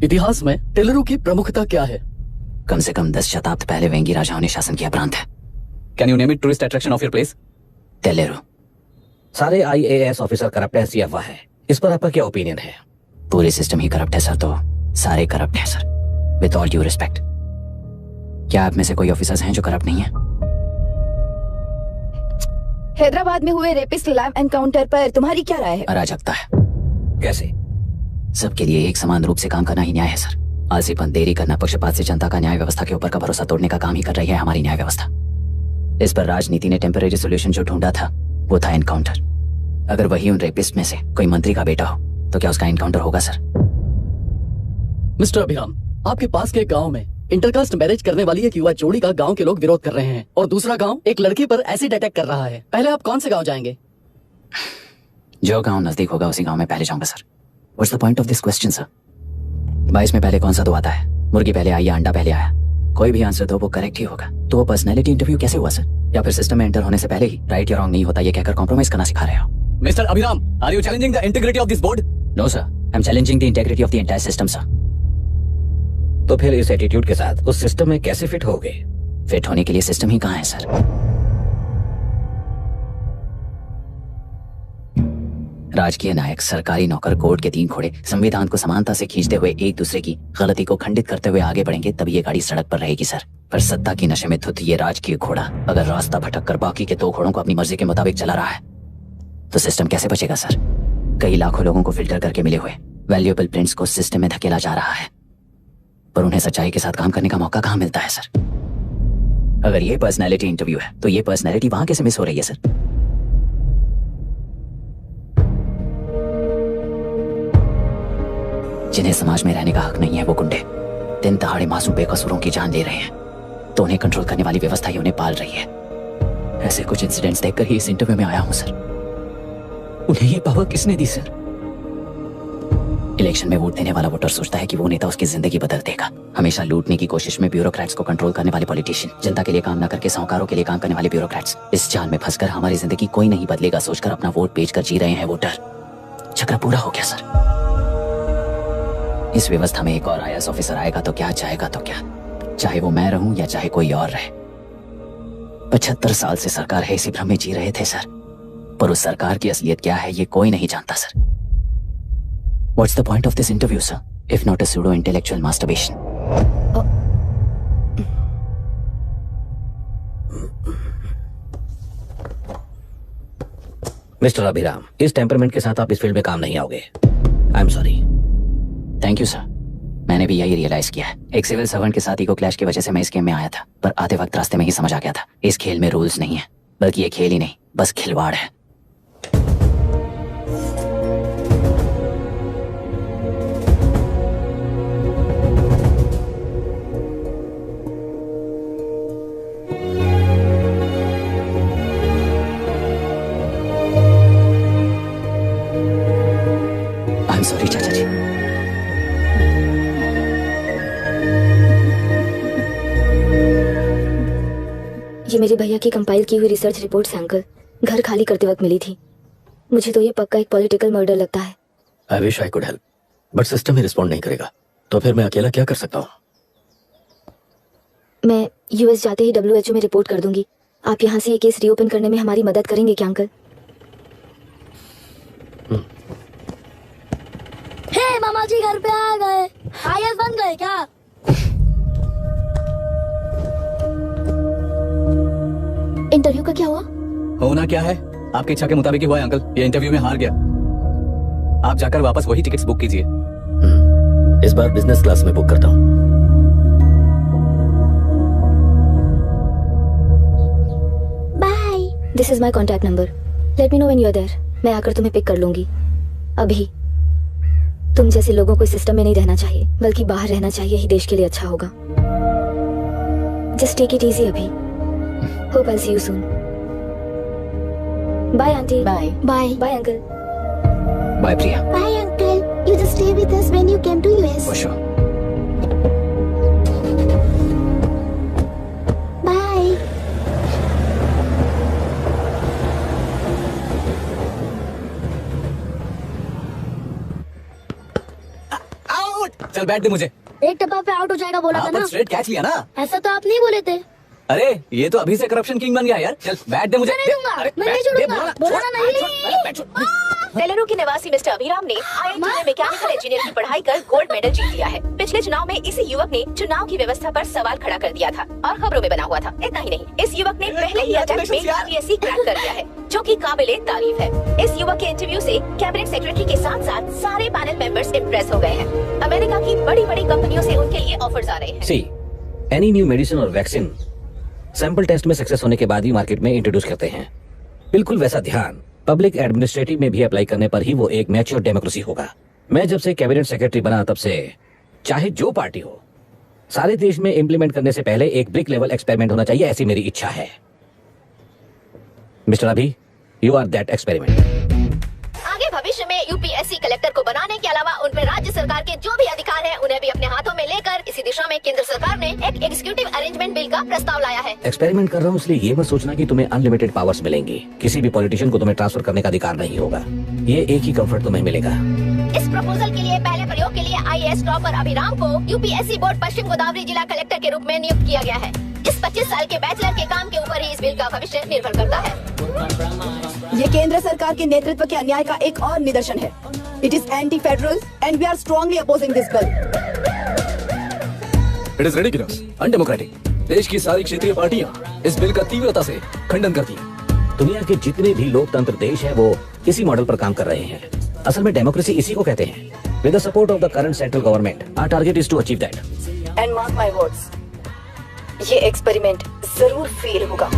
इतिहास में टेलरों की प्रमुखता क्या है? कम से कम 10 शताब्द पहले वेंगी राजाओं ने शासन किया प्रांत है। Can you name it tourist attraction of your place? टेलेरो। सारे IAS ऑफिसर करप्ट है, ऐसी अफवाह है। इस पर आपका क्या ओपिनियन है? पूरे सिस्टम ही करप्ट है सर, तो सारे करप्ट हैं sir. With all due respect, क्या आप में से कोई ऑफिसर्स हैं जो करप्ट नहीं है? हैदराबाद में हुए रेपिस्ट लैब एनकाउंटर पर तुम्हारी क्या राय है? अराजकता है। कैसे? सबके लिए एक समान रूप से काम करना ही न्याय है सर। आलसीपन, देरी करना, पक्षपात से जनता का न्याय व्यवस्था के ऊपर का भरोसा तोड़ने का काम ही कर रही है हमारी न्याय व्यवस्था। इस पर राजनीति ने टेम्परेरी सोल्यूशन जो ढूंढा था वो था एनकाउंटर। अगर वही उन रेपिस्ट में से कोई मंत्री का बेटा हो तो क्या उसका एनकाउंटर होगा सर? मिस्टर अभिराम, आपके पास के गांव में इंटरकास्ट मैरिज करने वाली एक युवा जोड़ी का गांव के लोग विरोध कर रहे हैं और दूसरा गांव एक लड़की पर एसिड अटैक कर रहा है। पहले आप कौन से गांव जाएंगे? जो गांव नजदीक होगा उसी गांव में पहले जाऊंगा sir. What's the point of this question sir? 22 में पहले कौन सा दो आता है? मुर्गी पहले आई या अंडा पहले आया? कोई भी आंसर दो वो करेक्ट ही होगा। तो वो पर्सनैलिटी इंटरव्यू कैसे हुआ सर? या फिर सिस्टम में एंटर होने से पहले ही राइट या रॉन्ग नहीं होता ये कहकर कॉम्प्रोमाइज करना सिखा रहे हो? Mister Abhiram, are you challenging the integrity of this board? No sir, I am challenging the integrity of the entire system sir. तो फिर इस एटीट्यूड के साथ उस सिस्टम में कैसे फिट होगे? फिट होने के लिए सिस्टम ही कहाँ है सर? राजकीय नायक, सरकारी नौकर, कोर्ट के 3 घोड़े संविधान को समानता से खींचते हुए एक दूसरे की गलती को खंडित करते हुए आगे बढ़ेंगे तभी ये गाड़ी सड़क पर रहेगी सर। पर सत्ता की नशे में धुत ये राजकीय घोड़ा अगर रास्ता भटक कर बाकी के 2 घोड़ों को अपनी मर्जी के मुताबिक चला रहा है तो सिस्टम कैसे बचेगा सर? कई लाखों लोगों को फिल्टर करके मिले हुए वैल्यूएबल प्रिंट्स को सिस्टम में धकेला जा रहा है, पर उन्हें सच्चाई के साथ काम करने का मौका कहां मिलता है सर? अगर ये पर्सनैलिटी इंटरव्यू है तो ये पर्सनैलिटी वहां कैसे मिस हो रही है सर? जिन्हें समाज में रहने का हक नहीं है वो गुंडे दिन दहाड़े मासूम बेकसूरों की जान ले रहे हैं, तो उन्हें कंट्रोल करने वाली व्यवस्था ही उन्हें पाल रही है। ऐसे कुछ इंसिडेंट्स देखकर ही इस इंटरव्यू में आया हूं सर। उन्हें ये पावर किसने दी सर? इलेक्शन में वोट देने वाला वोटर सोचता है कि वो नेता उसकी जिंदगी बदल देगा। हमेशा लूटने की कोशिश में ब्यूरोक्रेट्स को कंट्रोल करने वाले पॉलिटिशियन, जनता के लिए काम न करके साहूकारों के लिए काम करने वाले ब्यूरोक्रेट्स, इस जाल में फंसकर हमारी जिंदगी कोई नहीं बदलेगा सोचकर अपना वोट बेचकर जी रहे हैं वोटर। चक्र पूरा हो गया सर। इस व्यवस्था में एक और IAS ऑफिसर आएगा तो क्या, जाएगा तो क्या, चाहे वो मैं रहूं या चाहे कोई और रहे। 75 साल से सरकार है इसी भ्रम में जी रहे थे सर, पर उस सरकार की असलियत क्या है ये कोई नहीं जानता sir. What's the point of this interview, sir, if not a pseudo-intellectual masturbation? Mister Abhiram, इस टेम्परमेंट के साथ आप इस फील्ड में काम नहीं आओगे। I am sorry. Thank you sir. मैंने भी यही रियलाइज किया है। एक सिविल सर्वेंट के साथ ईगो क्लैश की वजह से मैं इस गेम में आया था, पर आते वक्त रास्ते में ही समझ आ गया था इस खेल में रूल्स नहीं है, बल्कि ये खेल ही नहीं बस खिलवाड़ है। आई एम सॉरी चाचा जी। ये मेरे भैया की कंपाइल की हुई रिसर्च रिपोर्ट है अंकल, घर खाली करते वक्त मिली थी। मुझे तो ये पक्का एक पॉलिटिकल मर्डर लगता है। I wish I could help, but system he respond नहीं करेगा, तो फिर मैं अकेला क्या कर सकता हूँ? मैं US जाते ही WHO में रिपोर्ट कर दूंगी। आप यहाँ से ये केस रीओपन करने में हमारी मदद करेंगे क्या अंकल? हे मामा जी घर पे आ गए। IAS बन गए क्या? इंटरव्यू का क्या हुआ? होना क्या है, आपकी इच्छा के मुताबिक ही हुआ है अंकल। ये इंटरव्यू में हार गया। आप जाकर वापस वही टिकट्स बुक कीजिए। इस बार बिजनेस क्लास में बुक करता हूँ। Bye. This is my contact number, let me know when you are there. मैं आकर तुम्हें पिक कर लूंगी। अभी तुम जैसे लोगों को सिस्टम में नहीं रहना चाहिए, बल्कि बाहर रहना चाहिए, ही देश के लिए अच्छा होगा। जस्ट टेक इट इजी अभी। Hope I see you soon. Bye aunty. Bye bye. Bye uncle. Bye Priya. Bye uncle. You just stay with us when you came to US. For sure. Bye. चल बैठ दे मुझे। एक टप्पा पे out हो जाएगा बोला था ना। स्ट्रेट कैच लिया ना। ऐसा तो आप नहीं बोले थे। अरे ये तो अभी से करप्शन किंग बन गया यार। चल बैठ दे मुझे। मैं नहीं दूंगा, मैं नहीं छोड़ूंगा। बोला ना नहीं। बेलुरु के निवासी मिस्टर अभिराम ने IIT में मैकेनिकल इंजीनियर की पढ़ाई कर गोल्ड मेडल जीत लिया है। पिछले चुनाव में इसी युवक ने चुनाव की व्यवस्था पर सवाल खड़ा कर दिया था और खबरों में बना हुआ था। इतना ही नहीं, इस युवक ने पहले ही अटेम्प्ट में UPSC क्रैक कर लिया है, जो कि काबिले तारीफ है। इस युवक के इंटरव्यू से कैबिनेट सेक्रेटरी के साथ साथ सारे पैनल मेंबर्स इम्प्रेस हो गए हैं। अमेरिका की बड़ी बड़ी कंपनियों से उनके लिए ऑफर्स आ रहे हैं। सी एनी न्यू मेडिसिन और वैक्सीन सैंपल टेस्ट में सक्सेस होने के बाद ही मार्केट में इंट्रोड्यूस करते हैं। बिल्कुल वैसा ध्यान पब्लिक एडमिनिस्ट्रेटिव में भी अप्लाई करने पर ही वो एक मैच्योर डेमोक्रेसी होगा। मैं जब से कैबिनेट सेक्रेटरी बना तब से चाहे जो पार्टी हो, सारे देश में इंप्लीमेंट करने से पहले एक ब्रिक लेवल एक्सपेरिमेंट होना चाहिए, ऐसी मेरी इच्छा है। मिस्टर अभी, यू आर दैट एक्सपेरिमेंट। आगे भविष्य में UPSC कलेक्टर को बनाने के अलावा उन पर राज्य सरकार के जो भी अधिकार हैं उन्हें भी अपने हाथों में लेकर इसी दिशा में केंद्र सरकार ने एक एग्जीक्यूटिव अरेंजमेंट बिल का प्रस्ताव लाया है। एक्सपेरिमेंट कर रहा हूँ इसलिए ये मत सोचना कि तुम्हें अनलिमिटेड पावर्स मिलेंगी। किसी भी पॉलिटिशियन को तुम्हें ट्रांसफर करने का अधिकार नहीं होगा। ये एक ही कंफर्ट तुम्हें मिलेगा। इस प्रपोजल के लिए पहले प्रयोग के लिए IAS टॉपर अभिराम को UPSC बोर्ड पश्चिम गोदावरी जिला कलेक्टर के रूप में नियुक्त किया गया है। इस 25 साल के बैचलर के काम के ऊपर ही इस बिल का भविष्य निर्भर करता है। ये केंद्र सरकार के नेतृत्व के अन्याय का एक और निदर्शन है। It is anti federal and we are strongly opposing this bill. It is ridiculous, undemocratic. देश की सारी क्षेत्रीय पार्टियां इस बिल का तीव्रता से खंडन करती हैं। दुनिया के जितने भी लोकतंत्र देश हैं वो इसी मॉडल पर काम कर रहे हैं। असल में डेमोक्रेसी इसी को कहते हैं। With the support of the current central government, our target is to achieve that. And mark my words, ये एक्सपेरिमेंट जरूर फेल होगा।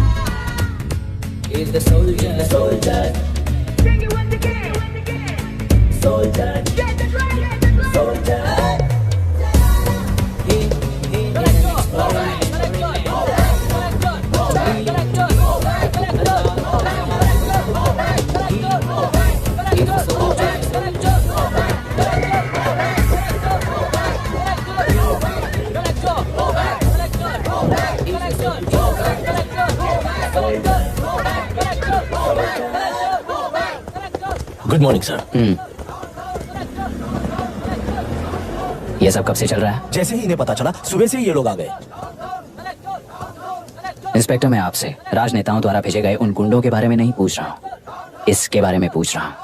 Good morning sir. ये सब कब से चल रहा है? जैसे ही इन्हें पता चला सुबह से ही ये लोग आ गए। इंस्पेक्टर, मैं आपसे राजनेताओं द्वारा भेजे गए उन गुंडों के बारे में नहीं पूछ रहा हूँ, इसके बारे में पूछ रहा हूँ।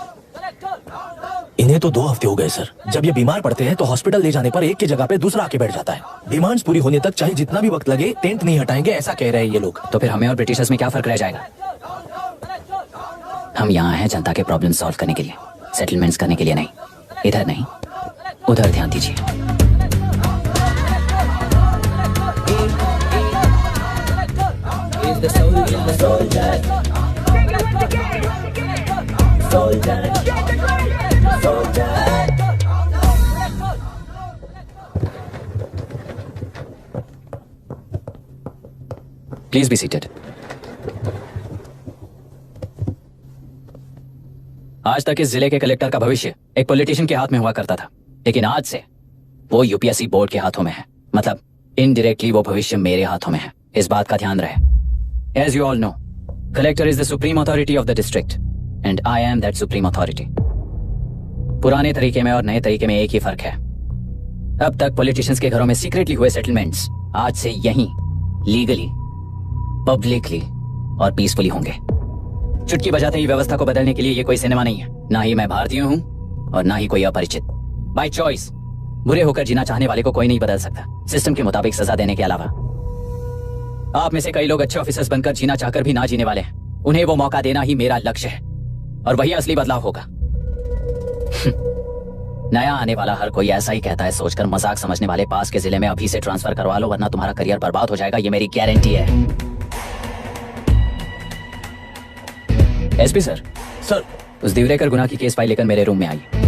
इन्हें तो 2 हफ्ते हो गए सर। जब ये बीमार पड़ते हैं तो हॉस्पिटल ले जाने पर एक की जगह पे दूसरा आके बैठ जाता है। डिमांड्स पूरी होने तक चाहे जितना भी वक्त लगे टेंट नहीं हटाएंगे, ऐसा कह रहे हैं ये लोग। तो फिर हमें और ब्रिटिशर्स में क्या फर्क रह जाएगा? हम यहाँ हैं जनता के प्रॉब्लम सॉल्व करने के लिए, सेटलमेंट्स करने के लिए नहीं। इधर नहीं, उधर ध्यान दीजिए। Please be seated. आज तक इस जिले के कलेक्टर का भविष्य एक पॉलिटिशियन के हाथ में हुआ करता था, लेकिन आज से वो यूपीएससी बोर्ड के हाथों में है। मतलब इनडायरेक्टली वो भविष्य मेरे हाथों में है। इस बात का ध्यान रहे। As you all know, collector is the supreme authority of the district and I am that supreme authority. पुराने तरीके में और नए तरीके में एक ही फर्क है। अब तक पॉलिटिशियंस के घरों में सीक्रेटली हुए सेटलमेंट्स आज से यहीं लीगली, पब्लिकली और पीसफुली होंगे। चुटकी बजाते ही व्यवस्था को बदलने के लिए ये कोई सिनेमा नहीं है। ना ही मैं भारतीय हूं और ना ही कोई अपरिचित। बाय चॉइस बुरे होकर जीना चाहने वाले को कोई नहीं बदल सकता, सिस्टम के मुताबिक सजा देने के अलावा। आप में से कई लोग अच्छे ऑफिसर्स बनकर जीना चाहकर भी ना जीने वाले हैं। उन्हें वो मौका देना ही मेरा लक्ष्य है और वही असली बदलाव होगा। नया आने वाला हर कोई ऐसा ही कहता है सोचकर मजाक समझने वाले पास के जिले में अभी से ट्रांसफर करवा लो, वरना तुम्हारा करियर बर्बाद हो जाएगा। ये मेरी गारंटी है। SP sir. सर। उस दिवरेकर गुना की केस फाइल लेकर मेरे रूम में आइए।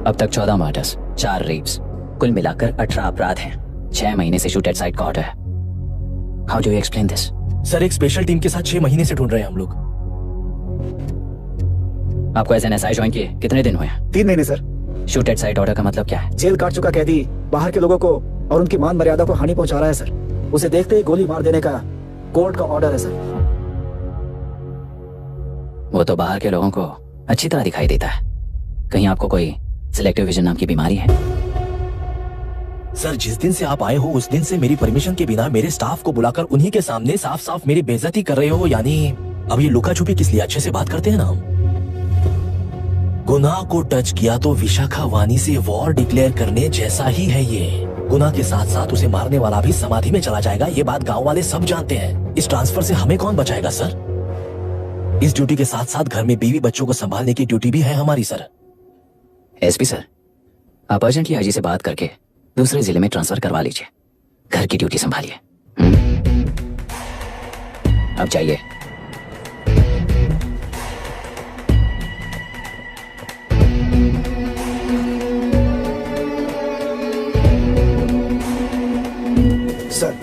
अब तक 14 मर्डर्स, 4 रेप्स, कुल मिलाकर 18 अपराध हैं। 6 महीने से शूट एट साइट का ऑर्डर है। How do you explain this? Sir, एक स्पेशल टीम के साथ 6 महीने से ढूंढ रहे हैं हम लोग। आपको एज एन एसआई ज्वाइन किए कितने दिन हुए? 3 महीने sir. Shoot at site order का मतलब क्या है? जेल काट चुका कैदी बाहर के लोगों को और उनकी मान मर्यादा को हानि पहुंचा रहा है सर। उसे देखते ही गोली मार देने का कोर्ट का ऑर्डर है सर। वो तो बाहर के लोगों को अच्छी तरह दिखाई देता है। कहीं आपको कोई सिलेक्टिव विजन नाम की बीमारी है? सर, जिस दिन से आप आए हो उस दिन से मेरी परमिशन के बिना मेरे स्टाफ को बुलाकर उन्हीं के सामने साफ साफ मेरी बेइज्जती कर रहे हो। यानी अब ये लुका छुपी किस लिए? अच्छे से बात करते हैं ना हम। गुनाह को टच किया तो विशाखा वानी से वॉर डिक्लेयर करने जैसा ही है ये। गुनाह के साथ साथ उसे मारने वाला भी समाधि में चला जाएगा। ये बात गांव वाले सब जानते हैं। इस ट्रांसफर से हमें कौन बचाएगा सर? इस ड्यूटी के साथ साथ घर में बीवी बच्चों को संभालने की ड्यूटी भी है हमारी सर। एसपी सर, आप अर्जेंटली आईजी से बात करके दूसरे जिले में ट्रांसफर करवा लीजिए। घर की ड्यूटी संभालिए। अब जाइए। सर,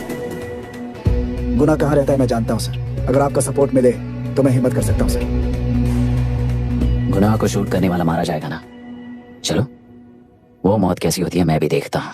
गुना कहाँ रहता है मैं जानता हूँ सर। अगर आपका सपोर्ट मिले तो मैं हिम्मत कर सकता हूँ सर। गुनाह को शूट करने वाला मारा जाएगा ना? चलो, वो मौत कैसी होती है मैं भी देखता हूँ।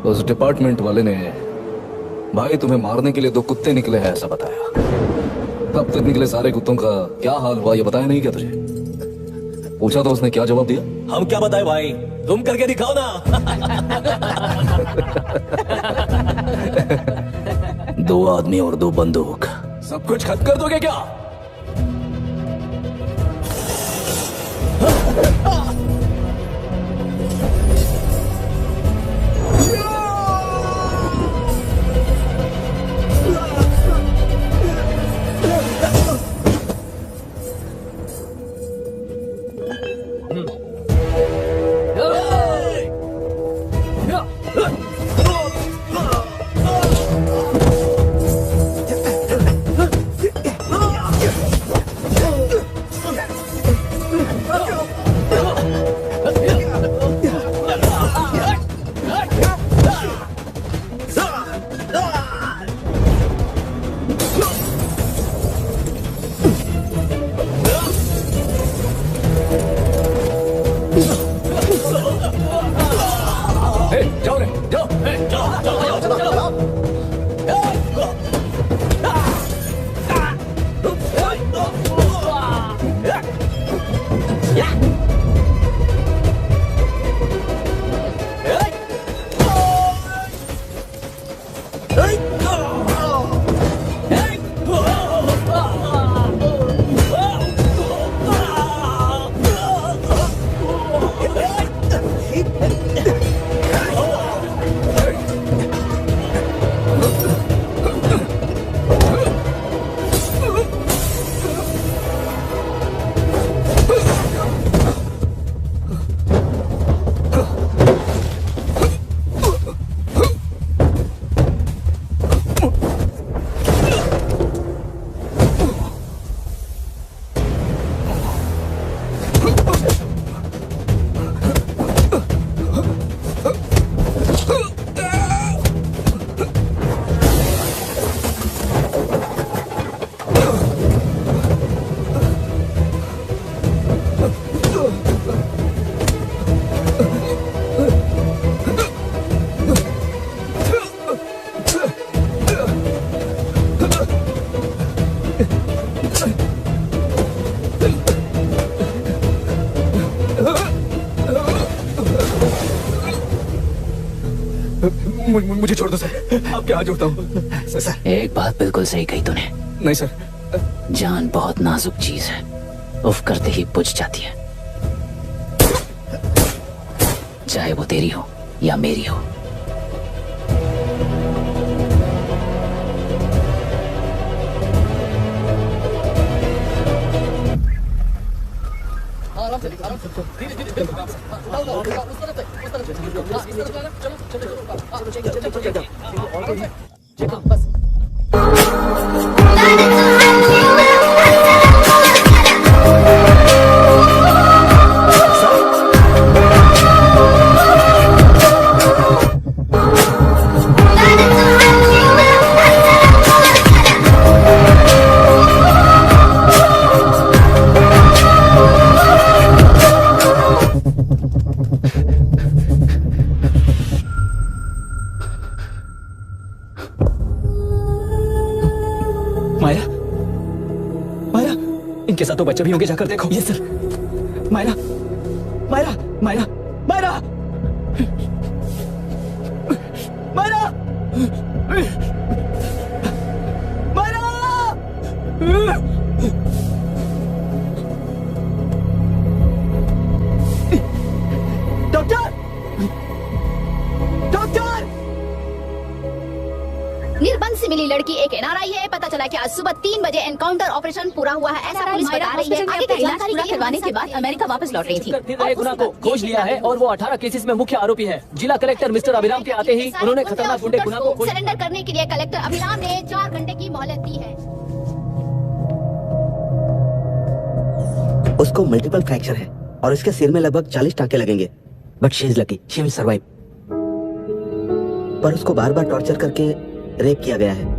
उस डिपार्टमेंट वाले ने भाई तुम्हें मारने के लिए 2 कुत्ते निकले हैं ऐसा बताया। तब तक निकले सारे कुत्तों का क्या हाल हुआ ये बताया नहीं क्या तुझे? पूछा तो उसने क्या जवाब दिया? हम क्या बताए भाई, तुम करके दिखाओ ना। 2 आदमी और 2 बंदूक। सब कुछ खत्म कर दोगे क्या? मुझे छोड़ दो सर, आपके हाथ जोड़ता हूँ। सर एक बात बिल्कुल सही कही तूने। नहीं सर। जान बहुत नाजुक चीज है, उफ करते ही बुझ जाती है, चाहे वो तेरी हो या मेरी हो। मायरा, मायरा, इनके साथ तो बच्चे भी होंगे, जाकर देखो। ये sir. Myra, Myra, Myra, Myra, Myra, Myra. Doctor, doctor. निर्बंध से मिली लड़की एक एनआरआई है। पता चला कि आज सुबह 3 बजे एनकाउंटर ऑपरेशन पूरा हुआ है, ऐसा पुलिस बता रही है। आगे की जानकारी पूरा करवाने के बाद अमेरिका वापस लौट रही थी। फिर गुना को खोज लिया है और वो 18 केसेस में मुख्य आरोपी है। जिला कलेक्टर मिस्टर अभिराम के आते ही उन्होंने खतरनाक गुंडे गुना को सरेंडर करने के लिए कलेक्टर अभिराम ने 4 घंटे की मोहलत दी है। उसको मल्टीपल फ्रैक्चर है और इसके सिर में लगभग 40 टांके लगेंगे, but she is lucky, she will survive. पर उसको बार बार टॉर्चर करके रेप किया गया है।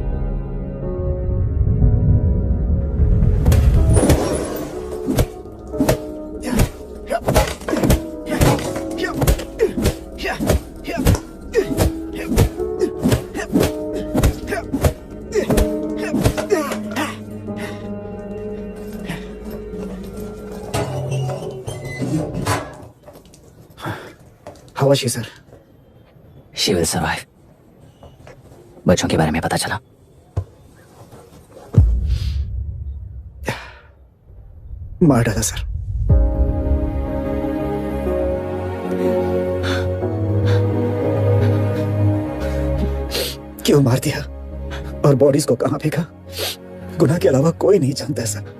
How she sir? She will survive. बच्चों के बारे में पता चला? मार डाला सर। क्यों मार दिया और बॉडीज को कहां फेंका, गुनाह के अलावा कोई नहीं जानता सर।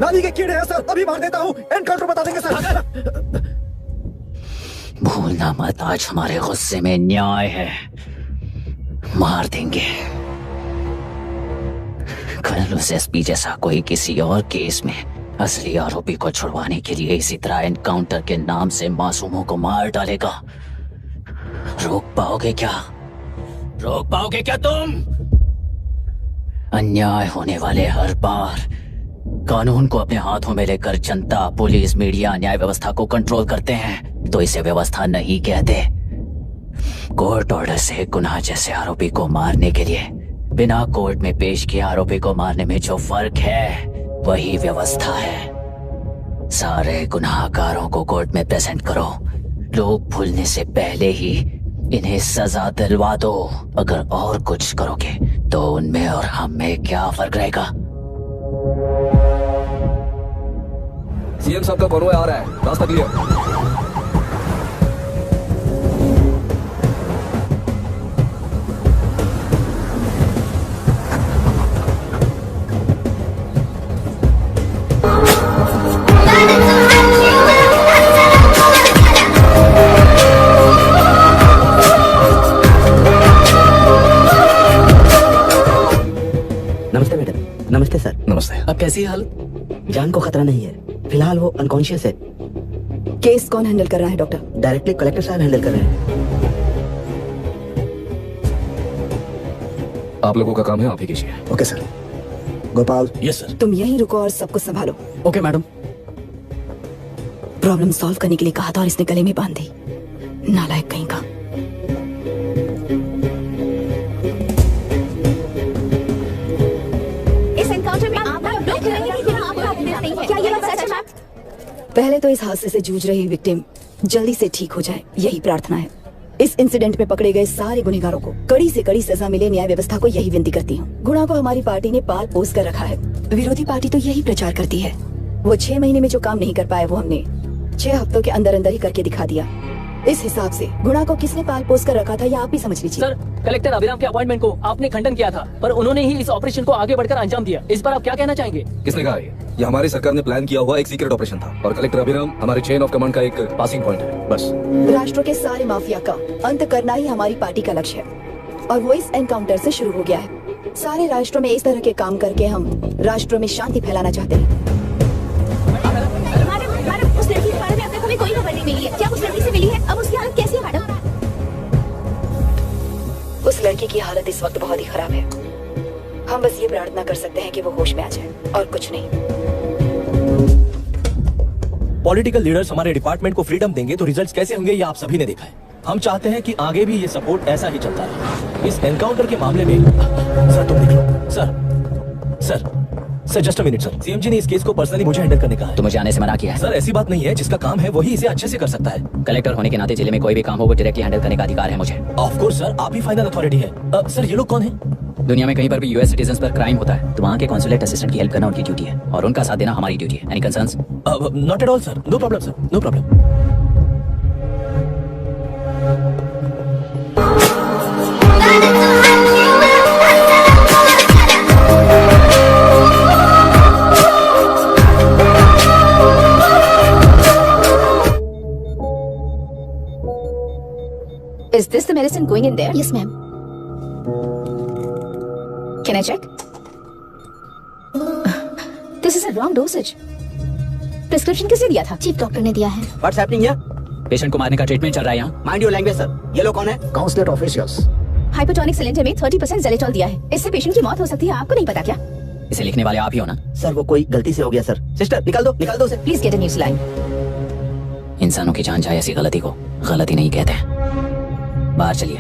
नानी के कीड़े हैं सर, अभी मार देता हूं, एनकाउंटर बता देंगे सर। भूलना मत, आज हमारे गुस्से में न्याय है, मार देंगे। कल उस एसपी जैसा कोई किसी और केस में असली आरोपी को छुड़वाने के लिए इसी तरह एनकाउंटर के नाम से मासूमों को मार डालेगा। रोक पाओगे क्या? रोक पाओगे क्या तुम? अन्याय होने वाले हर बार कानून को अपने हाथों में लेकर जनता, पुलिस, मीडिया, न्याय व्यवस्था को कंट्रोल करते हैं, तो इसे व्यवस्था नहीं कहते। कोर्ट ऑर्डर से गुनाह जैसे आरोपी को मारने के लिए बिना कोर्ट में पेश किए आरोपी को मारने में जो फर्क है वही व्यवस्था है। सारे गुनाहगारों को कोर्ट में प्रेजेंट करो, लोग भूलने से पहले ही इन्हें सजा दिलवा दो। अगर और कुछ करोगे तो उनमें और हम में क्या फर्क रहेगा? सीएम साहब का कॉन्वॉय आ रहा है, रास्ता क्लियर। नमस्ते मैडम। नमस्ते सर। नमस्ते। अब कैसी है हालत? जान को खतरा नहीं है, फिलहाल वो अनकॉन्शियस है। केस कौन हैंडल कर रहा है डॉक्टर? डायरेक्टली कलेक्टर साहब हैंडल कर रहे हैं। आप लोगों का काम है, आप ही कीजिए। Okay sir. Gopal. Yes sir. तुम यहीं रुको और सब कुछ संभालो। Okay madam. प्रॉब्लम सॉल्व करने के लिए कहा था और इसने गले में बांध दी, नालायक कहीं का। इस एनकाउंटर में आप लोग देख रहे हैं कि आपका अपडेट नहीं है। क्या ये बात सच है? पहले तो इस हादसे से जूझ रही विक्टिम जल्दी से ठीक हो जाए, यही प्रार्थना है। इस इंसिडेंट में पकड़े गए सारे गुनहगारों को कड़ी से कड़ी सजा मिले, न्याय व्यवस्था को यही विनती करती हूँ। गुना को हमारी पार्टी ने पाल पोस कर रखा है, विरोधी पार्टी तो यही प्रचार करती है। वो 6 महीने में जो काम नहीं कर पाए वो हमने 6 हफ्तों के अंदर अंदर ही करके दिखा दिया। इस हिसाब से गुना को किसने पाल पोस कर रखा था या आप ही समझ लीजिए। सर, कलेक्टर अभिराम के अपॉइंटमेंट को आपने खंडन किया था, पर उन्होंने ही इस ऑपरेशन को आगे बढ़कर अंजाम दिया। इस पर आप क्या कहना चाहेंगे? किसने कहा ये हमारी सरकार ने प्लान किया हुआ एक सीक्रेट ऑपरेशन था और कलेक्टर अभिराम हमारे चेन ऑफ कमांड का एक पासिंग पॉइंट है, बस। राष्ट्र के सारे माफिया का अंत करना ही हमारी पार्टी का लक्ष्य है और वो इस एनकाउंटर से शुरू हो गया है। सारे राष्ट्रों में इस तरह के काम करके हम राष्ट्र में शांति फैलाना चाहते हैं। मैडम, उस लड़की के बारे में अब तक हमें कोई खबर नहीं मिली है। क्या उस लड़की से मिली है? अब उसकी हालत कैसी है मैडम? उस लड़की की हालत इस वक्त बहुत ही खराब है। हम बस ये प्रार्थना कर सकते हैं कि वो होश में आ जाए और कुछ नहीं। पॉलिटिकल लीडर्स हमारे डिपार्टमेंट को फ्रीडम देंगे तो रिजल्ट्स कैसे होंगे ये आप सभी ने देखा है। हम चाहते हैं कि आगे भी ये सपोर्ट ऐसा ही चलता रहे। इस एनकाउंटर के मामले में सर तुम देख लो। Sir just a minute sir. CM ji ने इस केस को पर्सनली मुझे हैंडल करने कहा है। तो मुझे आने से मना किया है। सर ऐसी बात नहीं है, जिसका काम है वही इसे अच्छे से कर सकता है। कलेक्टर होने के नाते जिले में कोई भी काम हो वो डायरेक्टली हैंडल करने का अधिकार है मुझे। ऑफ कोर्स सर, आप ही फाइनल अथॉरिटी है। सर ये लोग कौन है? दुनिया में कहीं पर भी यूएस सिटीजन्स पर क्राइम होता है तो वहाँ के कॉन्सुलेट असिस्टेंट की हेल्प करना उनकी ड्यूटी है और उनका साथ देना हमारी ड्यूटी है। Any concerns? Not at all sir, no problem sir, no problem. Is this the medicine going in there? Yes, ma'am. Can I check? This is a wrong dosage. Prescription किसने दिया था? चीफ डॉक्टर ने दिया है। What's happening here? Patient को मारने का treatment चल रहा है यहाँ। Mind your language, sir. ये लोग कौन है? Counsellor officials. हाइपोटोनिक सिलेंडर में 30% ज़ेलेटॉल दिया है। इससे पेशेंट की मौत हो सकती है, आपको नहीं पता क्या? इसे लिखने वाले आप ही हो ना? सर वो कोई गलती से हो गया सर। सिस्टर निकाल दो उसे। Please get a new line. इंसानों की जान जाए ऐसी गलती को गलती नहीं कहते। बाहर चलिए।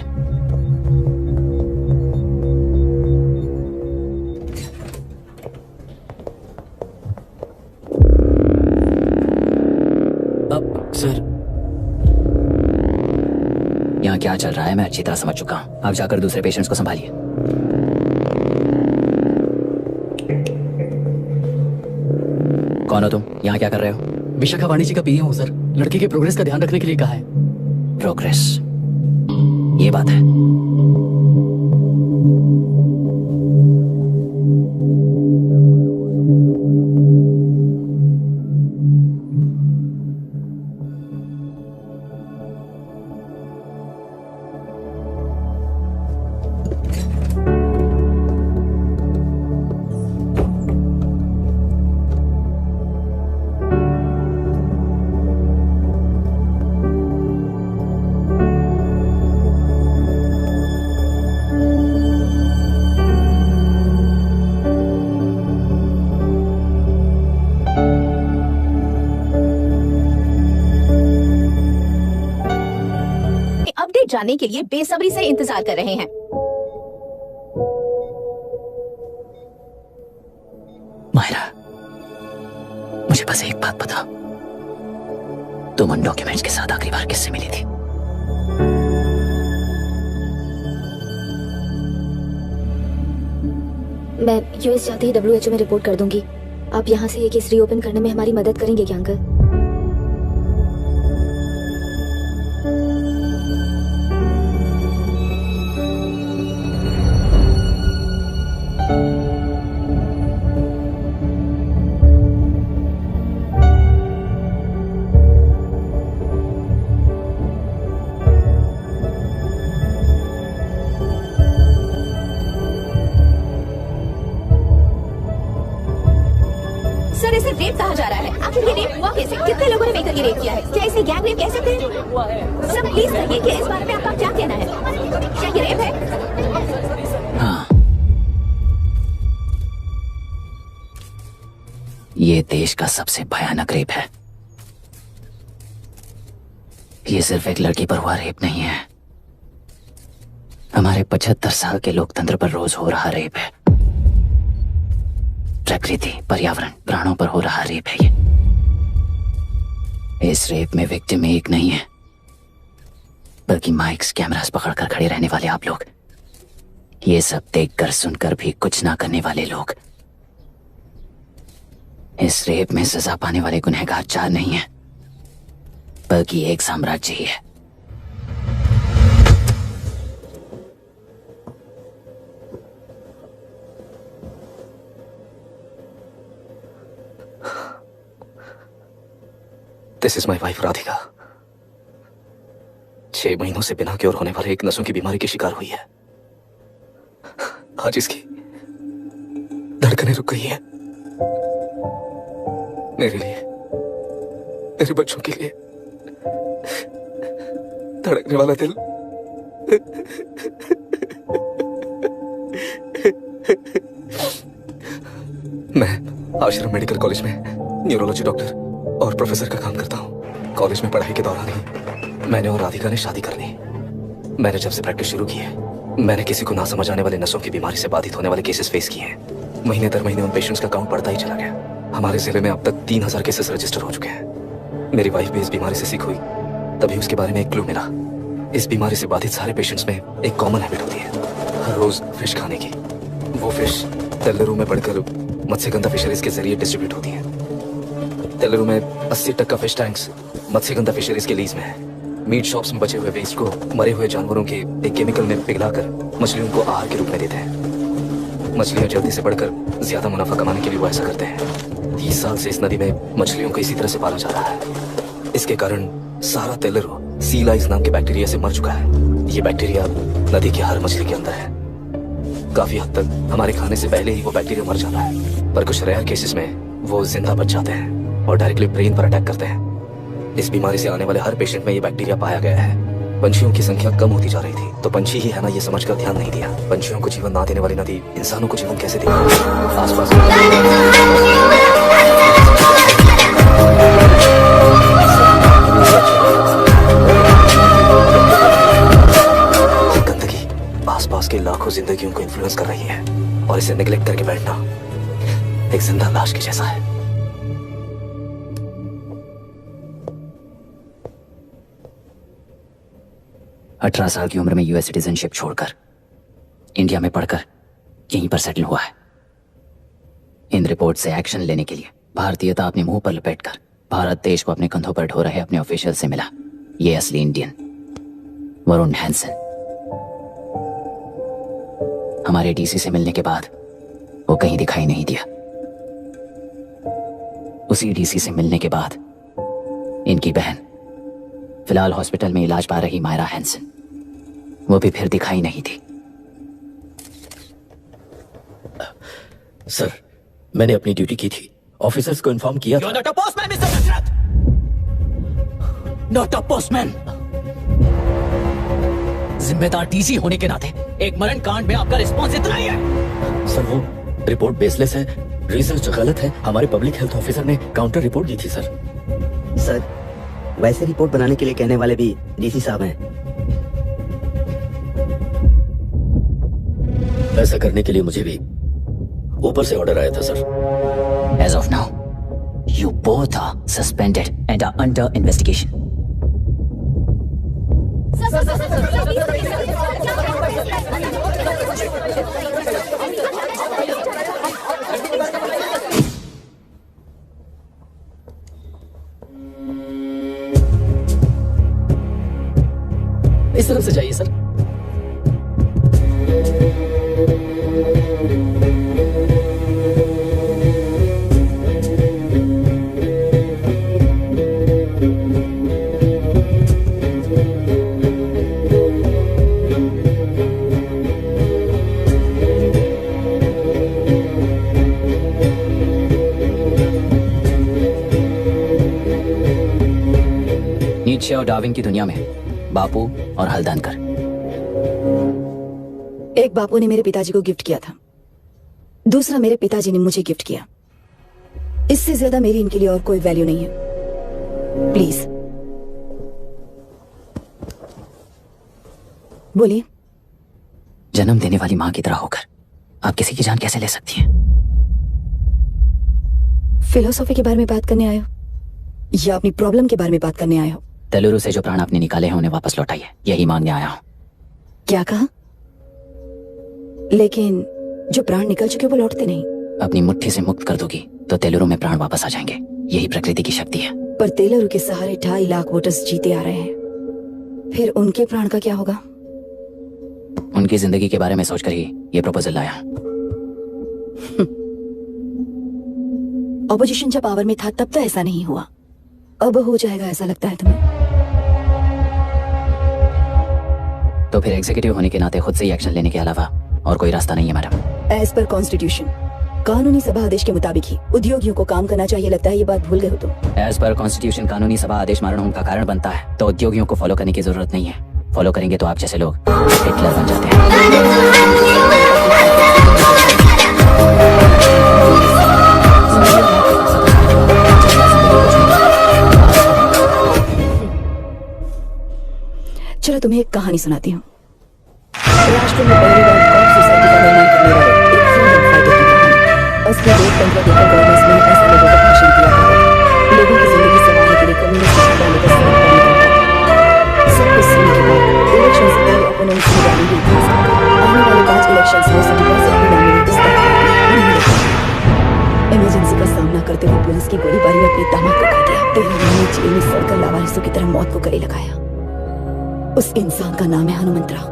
अब सर यहाँ क्या चल रहा है मैं अच्छी तरह समझ चुका हूँ। आप जाकर दूसरे पेशेंट्स को संभालिए। कौन हो तुम? यहाँ क्या कर रहे हो? विशाखा वाणी जी का पीए हूँ सर। लड़के के प्रोग्रेस का ध्यान रखने के लिए कहा है। प्रोग्रेस, ये बात है। अपडेट जानने के लिए बेसब्री से इंतजार कर रहे हैं। मायरा, मुझे बस एक बात बता, तुम उन डॉक्यूमेंट्स के साथ आखिरी बार किससे मिली थी? मैं यूएस जाते ही WHO में रिपोर्ट कर दूंगी। आप यहाँ से ये केस रीओपन करने में हमारी मदद करेंगे क्या अंकल? सर, इसे रेप कहा जा रहा है। आखिर ये रेप हुआ कैसे? कितने लोगों ने मिलकर ये रेप किया है? क्या इसे गैंग रेप कह सकते हैं? सर प्लीज कहिए कि इस बारे में आपका क्या कहना है? क्या ये रेप है? हाँ, ये देश का सबसे भयानक रेप है। ये सिर्फ एक लड़की पर हुआ रेप नहीं है, हमारे 75 साल के लोकतंत्र पर रोज हो रहा रेप है। प्रकृति, पर्यावरण, प्राणों पर हो रहा रेप है ये। इस रेप में विक्टिम एक नहीं है, बल्कि माइक्स, कैमरास पकड़कर खड़े रहने वाले आप लोग, ये सब देखकर सुनकर भी कुछ ना करने वाले लोग। इस रेप में सजा पाने वाले गुनहगार 4 नहीं है, बल्कि एक साम्राज्य ही है। This is my wife Radhika. 6 महीनों से बिना क्योर होने वाले एक नसों की बीमारी की शिकार हुई है। आज इसकी धड़कनें रुक गई है। मेरे लिए, मेरे बच्चों के लिए धड़कने वाला दिल मैं आश्रम मेडिकल कॉलेज में न्यूरोलॉजी डॉक्टर और प्रोफेसर का काम करता हूँ। कॉलेज में पढ़ाई के दौरान ही मैंने और राधिका ने शादी कर ली। मैंने जब से प्रैक्टिस शुरू की है, मैंने किसी को ना समझ आने वाले नसों की बीमारी से बाधित होने वाले केसेस फेस किए हैं। महीने दर महीने उन पेशेंट्स का काउंट बढ़ता ही चला गया। हमारे जिले में अब तक 3000 केसेस रजिस्टर हो चुके हैं। मेरी वाइफ भी इस बीमारी से सीख हुई, तभी उसके बारे में एक क्लू मिला। इस बीमारी से बाधित सारे पेशेंट्स में एक कॉमन हैबिट होती है, हर रोज फिश खाने की। वो फिश तेलरू में बढ़कर मत्स्यगंधा फिशरीज के जरिए डिस्ट्रीब्यूट होती है। तेलरू में 80% फिश टैंक्स मत्स्यगंधा फिशरीज के लीज में है। मीट शॉप्स में बचे हुए वेस्ट को मरे हुए जानवरों के एक केमिकल में पिघलाकर मछलियों को आहार के रूप में देते हैं। मछलियां जल्दी से बढ़कर ज्यादा मुनाफा कमाने के लिए वो ऐसा करते हैं। 30 साल से इस नदी में मछलियों को इसी तरह से पाला जा रहा है। इसके कारण सारा तेलरू सी लाइस नाम के बैक्टीरिया से मर चुका है। ये बैक्टीरिया नदी की हर मछली के अंदर है। काफी हद तक हमारे खाने से पहले ही वो बैक्टीरिया मर जाता है, पर कुछ रेयर केसेस में वो जिंदा बच जाते हैं और डायरेक्टली ब्रेन पर अटैक करते हैं। इस बीमारी से आने वाले हर पेशेंट में ये बैक्टीरिया पाया गया है। पंछियों की संख्या कम होती जा रही थी, तो पंछी ही है ना ये समझकर ध्यान नहीं दिया। पंछियों को जीवन ना देने वाली नदी इंसानों को जीवन कैसे देगी? आसपास गंदगी आसपास के लाखों जिंदगियों को इन्फ्लुएंस कर रही है, और इसे नेग्लेक्ट करके बैठना एक जिंदा लाश के जैसा है। 18 साल की उम्र में यूएस सिटीजनशिप छोड़कर इंडिया में पढ़कर यहीं पर सेटल हुआ है। इन रिपोर्ट से एक्शन लेने के लिए भारतीयता अपने मुंह पर लपेटकर भारत देश को अपने कंधों पर ढो रहे अपने ऑफिशियल से मिला ये असली इंडियन वरुण हैंसन। हमारे डीसी से मिलने के बाद वो कहीं दिखाई नहीं दिया। उसी डीसी से मिलने के बाद इनकी बहन फिलहाल हॉस्पिटल में इलाज पा रही मायरा हैंसन, वो भी फिर दिखाई नहीं दी। सर, मैंने अपनी ड्यूटी की थी, ऑफिसर्स को इन्फॉर्म किया था। Not a postman mister Dasharath, not a postman. जिम्मेदार डीसी होने के नाते एक मरण कांड में आपका रिस्पॉन्स इतना ही है। सर, वो रिपोर्ट बेसलेस है, रिसर्च गलत है। हमारे पब्लिक हेल्थ ऑफिसर ने काउंटर रिपोर्ट दी थी सर। सर, वैसे रिपोर्ट बनाने के लिए कहने वाले भी डीसी साहब हैं। ऐसा करने के लिए मुझे भी ऊपर से ऑर्डर आया था sir. As of now, you both are suspended and are under investigation. इस तरफ से जाइए सर। नीचे और डार्विन की दुनिया में बापू और हल्दानकर। एक बापू ने मेरे पिताजी को गिफ्ट किया था, दूसरा मेरे पिताजी ने मुझे गिफ्ट किया। इससे ज्यादा मेरी इनके लिए और कोई वैल्यू नहीं है। प्लीज बोलिए। जन्म देने वाली मां की तरह होकर आप किसी की जान कैसे ले सकती हैं? फिलोसॉफी के बारे में बात करने आए हो या अपनी प्रॉब्लम के बारे में बात करने आए हो? तेलुरु से जो प्राण आपने निकाले हैं उन्हें वापस लौटाइए, यही मांगने आया हूं। क्या कहा? लेकिन जो प्राण निकल चुके वो लौटते नहीं। अपनी मुट्ठी से मुक्त कर दोगी तो तेलुरु में प्राण वापस आ जाएंगे, यही प्रकृति की शक्ति है। पर तेलुरु के सहारे 2.5 लाख वोटर्स जीते आ रहे हैं, फिर उनके प्राण का क्या होगा? उनकी जिंदगी के बारे में सोचकर ही ये प्रपोजल लाया। ऑपोजिशन जब पावर में था तब तो ऐसा नहीं हुआ, अब हो जाएगा ऐसा लगता है तुम्हें? तो फिर एग्जीक्यूटिव होने के नाते खुद से ही एक्शन लेने के अलावा और कोई रास्ता नहीं है मैडम। एज पर कॉन्स्टिट्यूशन, कानूनी सभा आदेश के मुताबिक ही उद्योगियों को काम करना चाहिए। लगता है ये बात भूल गए हो तुम। एज पर कॉन्स्टिट्यूशन कानूनी सभा आदेश मारण का कारण बनता है, तो उद्योगियों को फॉलो करने की जरूरत नहीं है। फॉलो करेंगे तो आप जैसे लोग हिटलर बन जाते हैं। चलो तुम्हें एक कहानी सुनाती हूँ। राष्ट्र में पहली बार कॉम सोसाइटी का निर्माण करने वाले एक फ्रीडम फाइटर की कहानी। असली लोकतंत्र देकर गवर्नेंस ने ऐसे लोगों को भाषण दिया था, लोगों की जिंदगी संवारने के लिए कम्युनिस्ट सिद्धांतों का सहारा लेकर था। सब कुछ सुनने के बाद इलेक्शन से पहले ओपोनेंट्स की रैली हुई थी। आने वाले 5 इलेक्शंस में 70% भी नॉमिनेट इस तरह नहीं रखा। इमरजेंसी का सामना करते हुए पुलिस की गोलीबारी में अपने दामाद को खो दिया। 13 महीने जेल में सड़कर लावारिसों की तरह मौत को गले लगाया। उस इंसान का नाम है हनुमंतरा।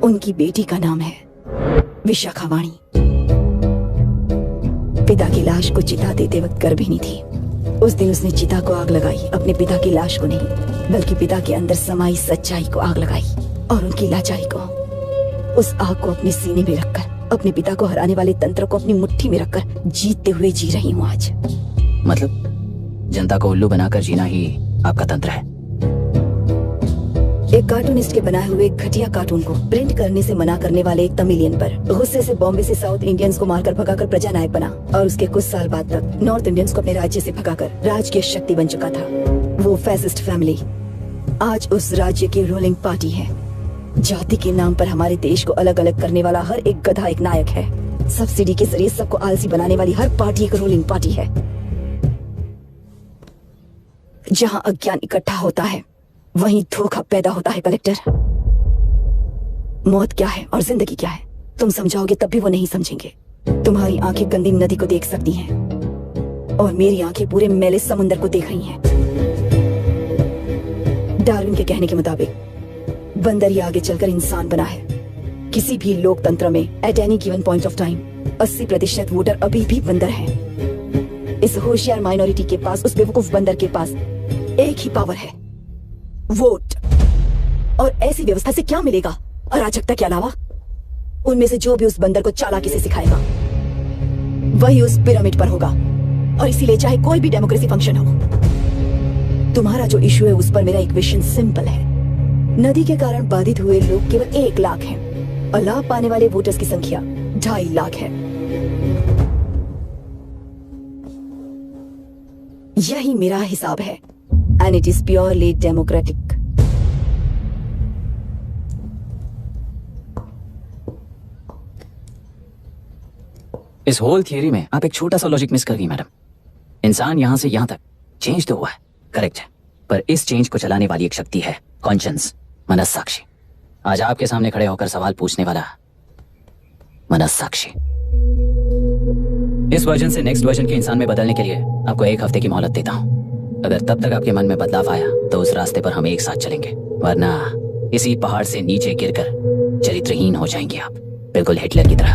उनकी बेटी का नाम है विशाखावाणी। पिता की लाश को चिता देते वक्त गर्भिणी थी। उस दिन उसने चिता को आग लगाई, अपने पिता की लाश को नहीं, बल्कि पिता के अंदर समाई सच्चाई को आग लगाई और उनकी लाचारी को। उस आग को अपने सीने में रखकर, अपने पिता को हराने वाले तंत्र को अपनी मुट्ठी में रखकर जीतते हुए जी रही हूँ आज। मतलब जनता को उल्लू बनाकर जीना ही आपका तंत्र है? एक कार्टूनिस्ट के बनाए हुए घटिया कार्टून को प्रिंट करने से मना करने वाले एक तमिलियन पर गुस्से से बॉम्बे से साउथ इंडियंस को मारकर भगाकर प्रजानायक बना और उसके कुछ साल बाद तक नॉर्थ इंडियंस को अपने राज्य से भगाकर राजकीय शक्ति बन चुका था। वो फैसिस्ट फैमिली आज उस राज्य की रूलिंग पार्टी है। जाति के नाम पर हमारे देश को अलग अलग करने वाला हर एक गधा एक नायक है। सब्सिडी के जरिए सबको आलसी बनाने वाली हर पार्टी एक रूलिंग पार्टी है। जहां अज्ञान इकट्ठा होता है वहीं धोखा पैदा होता है कलेक्टर। मौत क्या है और जिंदगी क्या है तुम समझाओगे तब भी वो नहीं समझेंगे। तुम्हारी आंखें गंदी नदी को देख सकती हैं और मेरी आंखें पूरे मैले समुंदर को देख रही हैं। डार्विन के कहने के मुताबिक बंदर ही आगे चलकर इंसान बना है। किसी भी लोकतंत्र में at any given point of time 80% voter अभी भी बंदर हैं। इस होशियार माइनॉरिटी के पास, उस बेवकूफ बंदर के पास एक ही पावर है, वोट। और ऐसी व्यवस्था से क्या मिलेगा अराजकता के अलावा? उनमें से जो भी उस बंदर को चालाकी से सिखाएगा वही उस पिरामिड पर होगा। और इसीलिए चाहे कोई भी डेमोक्रेसी फंक्शन हो, तुम्हारा जो इशू है उस पर मेरा इक्वेशन सिंपल है। नदी के कारण बाधित हुए लोग केवल 1 लाख हैं और लाभ पाने वाले वोटर्स की संख्या 2.5 लाख है। यही मेरा हिसाब है and it is purely democratic. इस होल थियरी में आप एक छोटा सा लॉजिक मिस कर गई मैडम। इंसान यहां से यहां तक चेंज तो हुआ है, करेक्ट है, पर इस चेंज को चलाने वाली एक शक्ति है, कॉन्शियंस, मनस्साक्षी। आज आपके सामने खड़े होकर सवाल पूछने वाला मनस्साक्षी। इस वर्जन से नेक्स्ट वर्जन के इंसान में बदलने के लिए आपको 1 हफ्ते की मोहलत देता हूं। अगर तब तक आपके मन में बदलाव आया तो उस रास्ते पर हम एक साथ चलेंगे, वरना इसी पहाड़ से नीचे गिरकर चरित्रहीन हो जाएंगे आप, बिल्कुल हिटलर की तरह।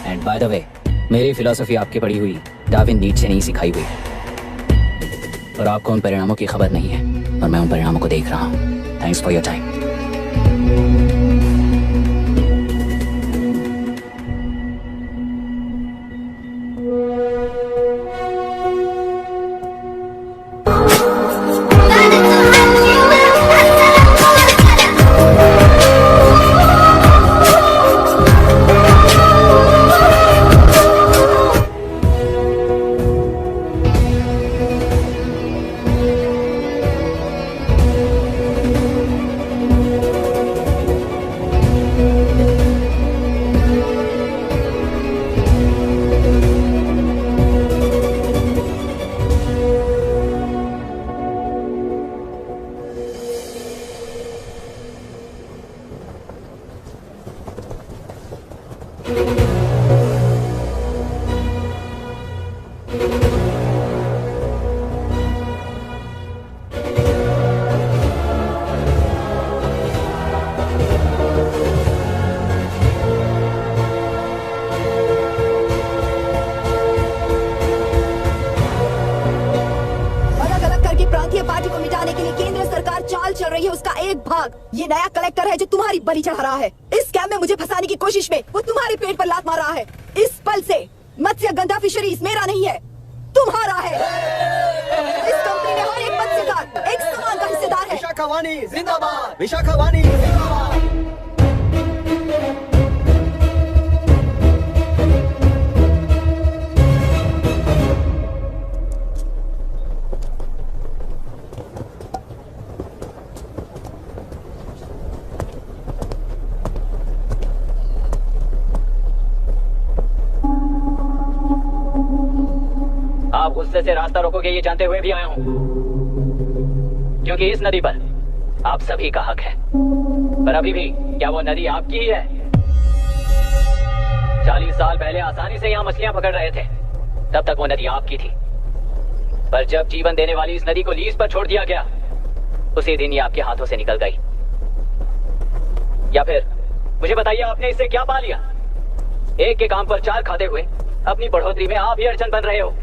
एंड बाय द वे, मेरी फिलॉसफी आपकी पढ़ी हुई डार्विन नीट से नहीं सिखाई हुई है, और आपको उन परिणामों की खबर नहीं है और मैं उन परिणामों को देख रहा हूं। Thanks for your time. बलि चढ़ा रहा है। इस स्कैम में मुझे फंसाने की कोशिश में वो तुम्हारे पेट पर लात मार रहा है। इस पल से मत्स्य गंधा फिशरीज मेरा नहीं है, तुम्हारा है। इस कंपनी में हर एक मत्स्यकार एक सामान का हिस्सेदार है। विशाखावाणी जिंदाबाद, विशाखावाणी जिंदाबाद। आप गुस्से से रास्ता रोकोगे ये जानते हुए भी आया हूं, क्योंकि इस नदी पर आप सभी का हक है। पर अभी भी क्या वो नदी आपकी ही है? 40 साल पहले आसानी से यहाँ मछलियां पकड़ रहे थे, तब तक वो नदी आपकी थी। पर जब जीवन देने वाली इस नदी को लीज पर छोड़ दिया गया, उसी दिन ये आपके हाथों से निकल गई। या फिर मुझे बताइए, आपने इससे क्या पा लिया? एक के काम पर 4 खाते हुए अपनी बढ़ोतरी में आप ही अड़चन बन रहे हो।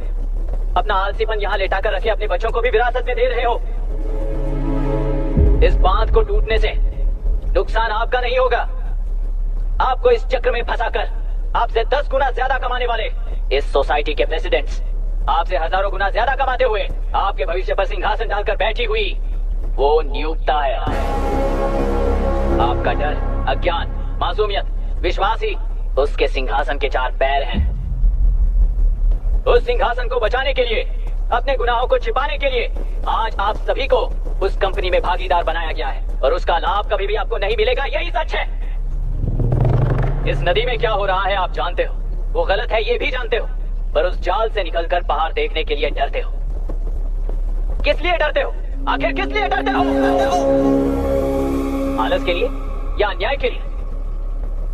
अपना आलसीपन यहाँ लेटाकर रखे अपने बच्चों को भी विरासत में दे रहे हो। इस बांध को टूटने से नुकसान आपका नहीं होगा। आपको इस चक्र में फंसाकर आपसे 10 गुना ज्यादा कमाने वाले इस सोसाइटी के प्रेसिडेंट्स आपसे हजारों गुना ज्यादा कमाते हुए आपके भविष्य पर सिंहासन डालकर बैठी हुई वो नियुक्ता है। आपका डर, अज्ञान, मासूमियत, विश्वास ही उसके सिंहासन के 4 पैर हैं। उस सिंहासन को बचाने के लिए, अपने गुनाहों को छिपाने के लिए आज आप सभी को उस कंपनी में भागीदार बनाया गया है, और उसका लाभ कभी भी आपको नहीं मिलेगा। यही सच है। इस नदी में क्या हो रहा है आप जानते हो, वो गलत है ये भी जानते हो, पर उस जाल से निकलकर बाहर देखने के लिए डरते हो। किस लिए डरते हो? आखिर किस लिए डरते हो? आलस के लिए या अन्याय के लिए?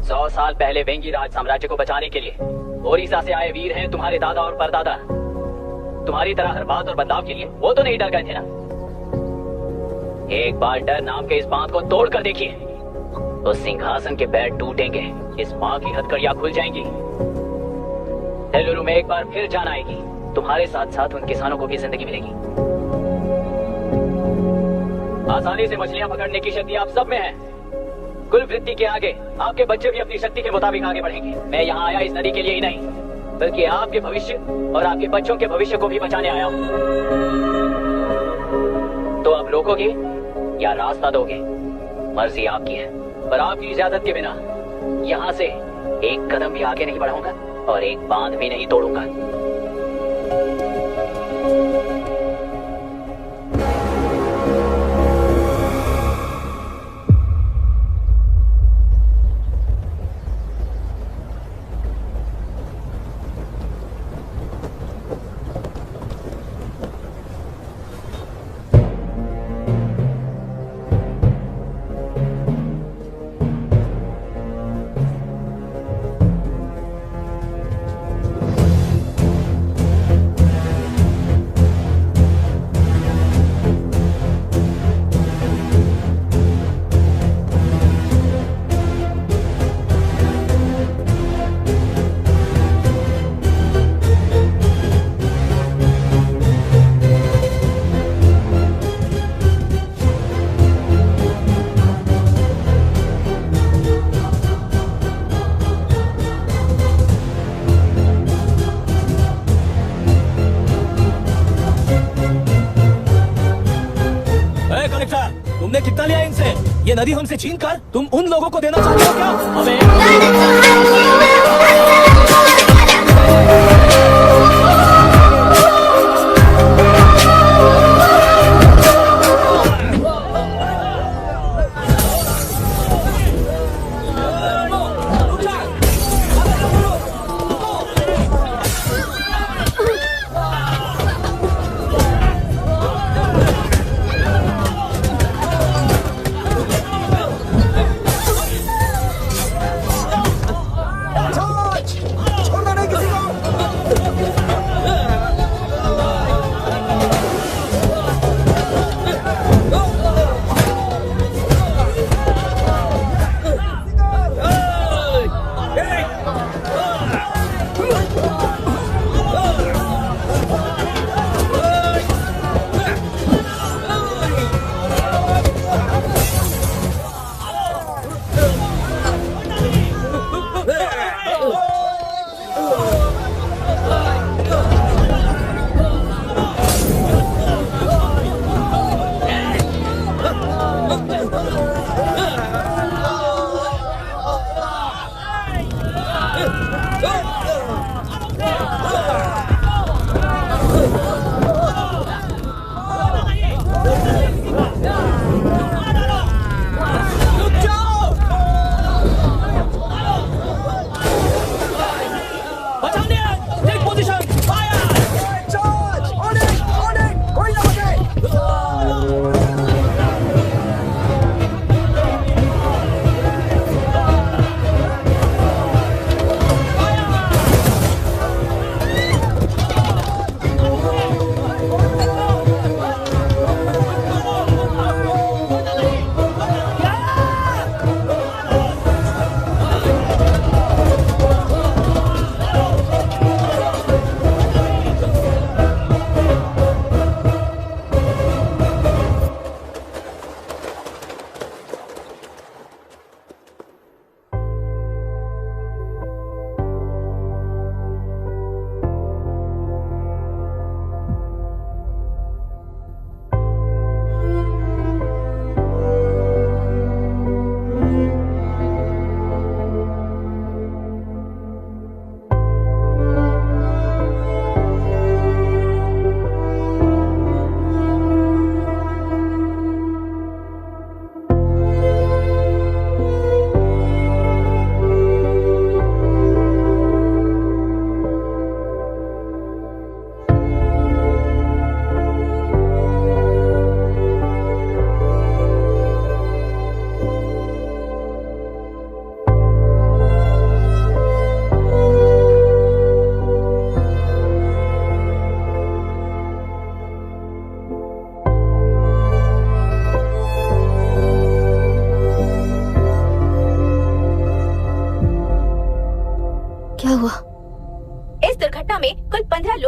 100 साल पहले वेंगी राज साम्राज्य को बचाने के लिए ओडिशा से आए वीर हैं तुम्हारे दादा और परदादा। तुम्हारी तरह हर बात और बदलाव के लिए वो तो नहीं डर गए थे ना। एक बार डर नाम के इस बांध को तोड़ कर देखिए, तो सिंहासन के पैर टूटेंगे, इस माँ की हथकड़ियां खुल जाएंगी। तेलुरु में एक बार फिर जान आएगी, तुम्हारे साथ साथ उन किसानों को भी जिंदगी मिलेगी। आसानी से मछलियां पकड़ने की शक्ति आप सब में है। कुल वृत्ति के आगे आपके बच्चे भी अपनी शक्ति के मुताबिक आगे बढ़ेंगे। मैं यहाँ आया इस नदी के लिए ही नहीं, बल्कि आपके भविष्य और आपके बच्चों के भविष्य को भी बचाने आया हूँ। तो आप रोकोगे या रास्ता दोगे, मर्जी आपकी है, पर आपकी इजाजत के बिना यहाँ से एक कदम भी आगे नहीं बढ़ाऊंगा और एक बांध भी नहीं तोड़ूंगा। तुमने कितना लिया इनसे? ये नदी हमसे छीन कर तुम उन लोगों को देना चाहते हो क्या?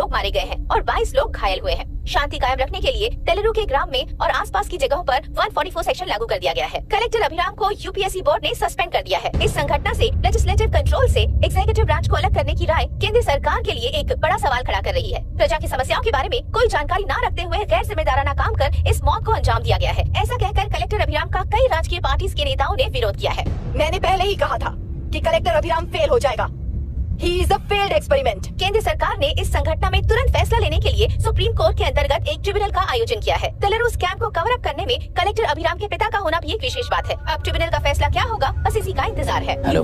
लोग मारे गए हैं और 22 लोग घायल हुए हैं। शांति कायम रखने के लिए तेलुरु के ग्राम में और आसपास की जगहों पर 144 सेक्शन लागू कर दिया गया है। कलेक्टर अभिराम को यूपीएससी बोर्ड ने सस्पेंड कर दिया है। इस संघटना से लेजिस्लेटिव कंट्रोल से एग्जीक्यूटिव ब्रांच को अलग करने की राय केंद्र सरकार के लिए एक बड़ा सवाल खड़ा कर रही है। प्रजा की समस्याओं के बारे में कोई जानकारी न रखते हुए गैर जिम्मेदाराना काम कर इस मौत को अंजाम दिया गया है। ऐसा कहकर कलेक्टर अभिराम का कई राजकीय पार्टी के नेताओं ने विरोध किया है। मैंने पहले ही कहा था कि कलेक्टर अभिराम फेल हो जाएगा। He is a failed experiment. केंद्र सरकार ने इस संघटना में तुरंत फैसला लेने के लिए सुप्रीम कोर्ट के अंतर्गत एक ट्रिब्यूनल का आयोजन किया है। तेलुरु स्कैम को कवर अप करने में कलेक्टर अभिराम के पिता का होना भी एक विशेष बात है। अब ट्रिब्यूनल का फैसला क्या होगा, बस इसी का इंतजार है। हेलो,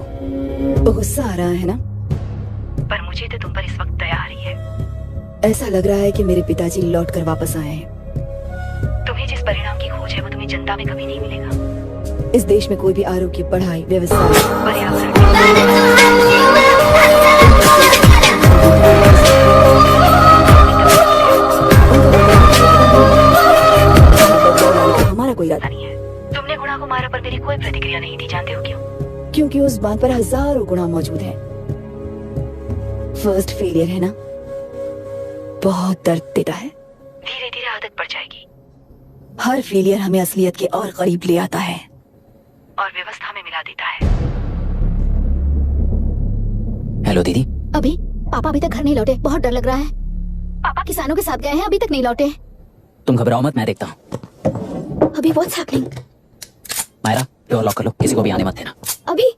गुस्सा आ रहा है ना? पर मुझे तो तुम पर इस वक्त दया आ रही है। ऐसा लग रहा है कि मेरे पिताजी लौट कर वापस आए हैं। तुम्हें जिस परिणाम की खोज है वो तुम्हें जनता में कभी नहीं मिलेगा। इस देश में कोई भी आरोग्य, पढ़ाई, व्यवसाय, हमारा कोई इरादा नहीं है। तुमने गुणा को मारा पर मेरी कोई प्रतिक्रिया नहीं दी, जानते हो क्यों? क्योंकि उस बांध पर हजारों गुणा मौजूद है। फर्स्ट फेलियर है ना, बहुत दर्द देता है। धीरे धीरे आदत पड़ जाएगी। हर फेलियर हमें असलियत के और करीब ले आता है और व्यवस्था में मिला देता है। हेलो दीदी। अभी पापा अभी तक घर नहीं लौटे, बहुत डर लग रहा है। पापा किसानों के साथ गए हैं, अभी तक नहीं लौटे। तुम घबराओ मत, मैं देखता हूँ। अभी what's happening? Myra, door lock कर लो, किसी को भी आने मत देना। अभी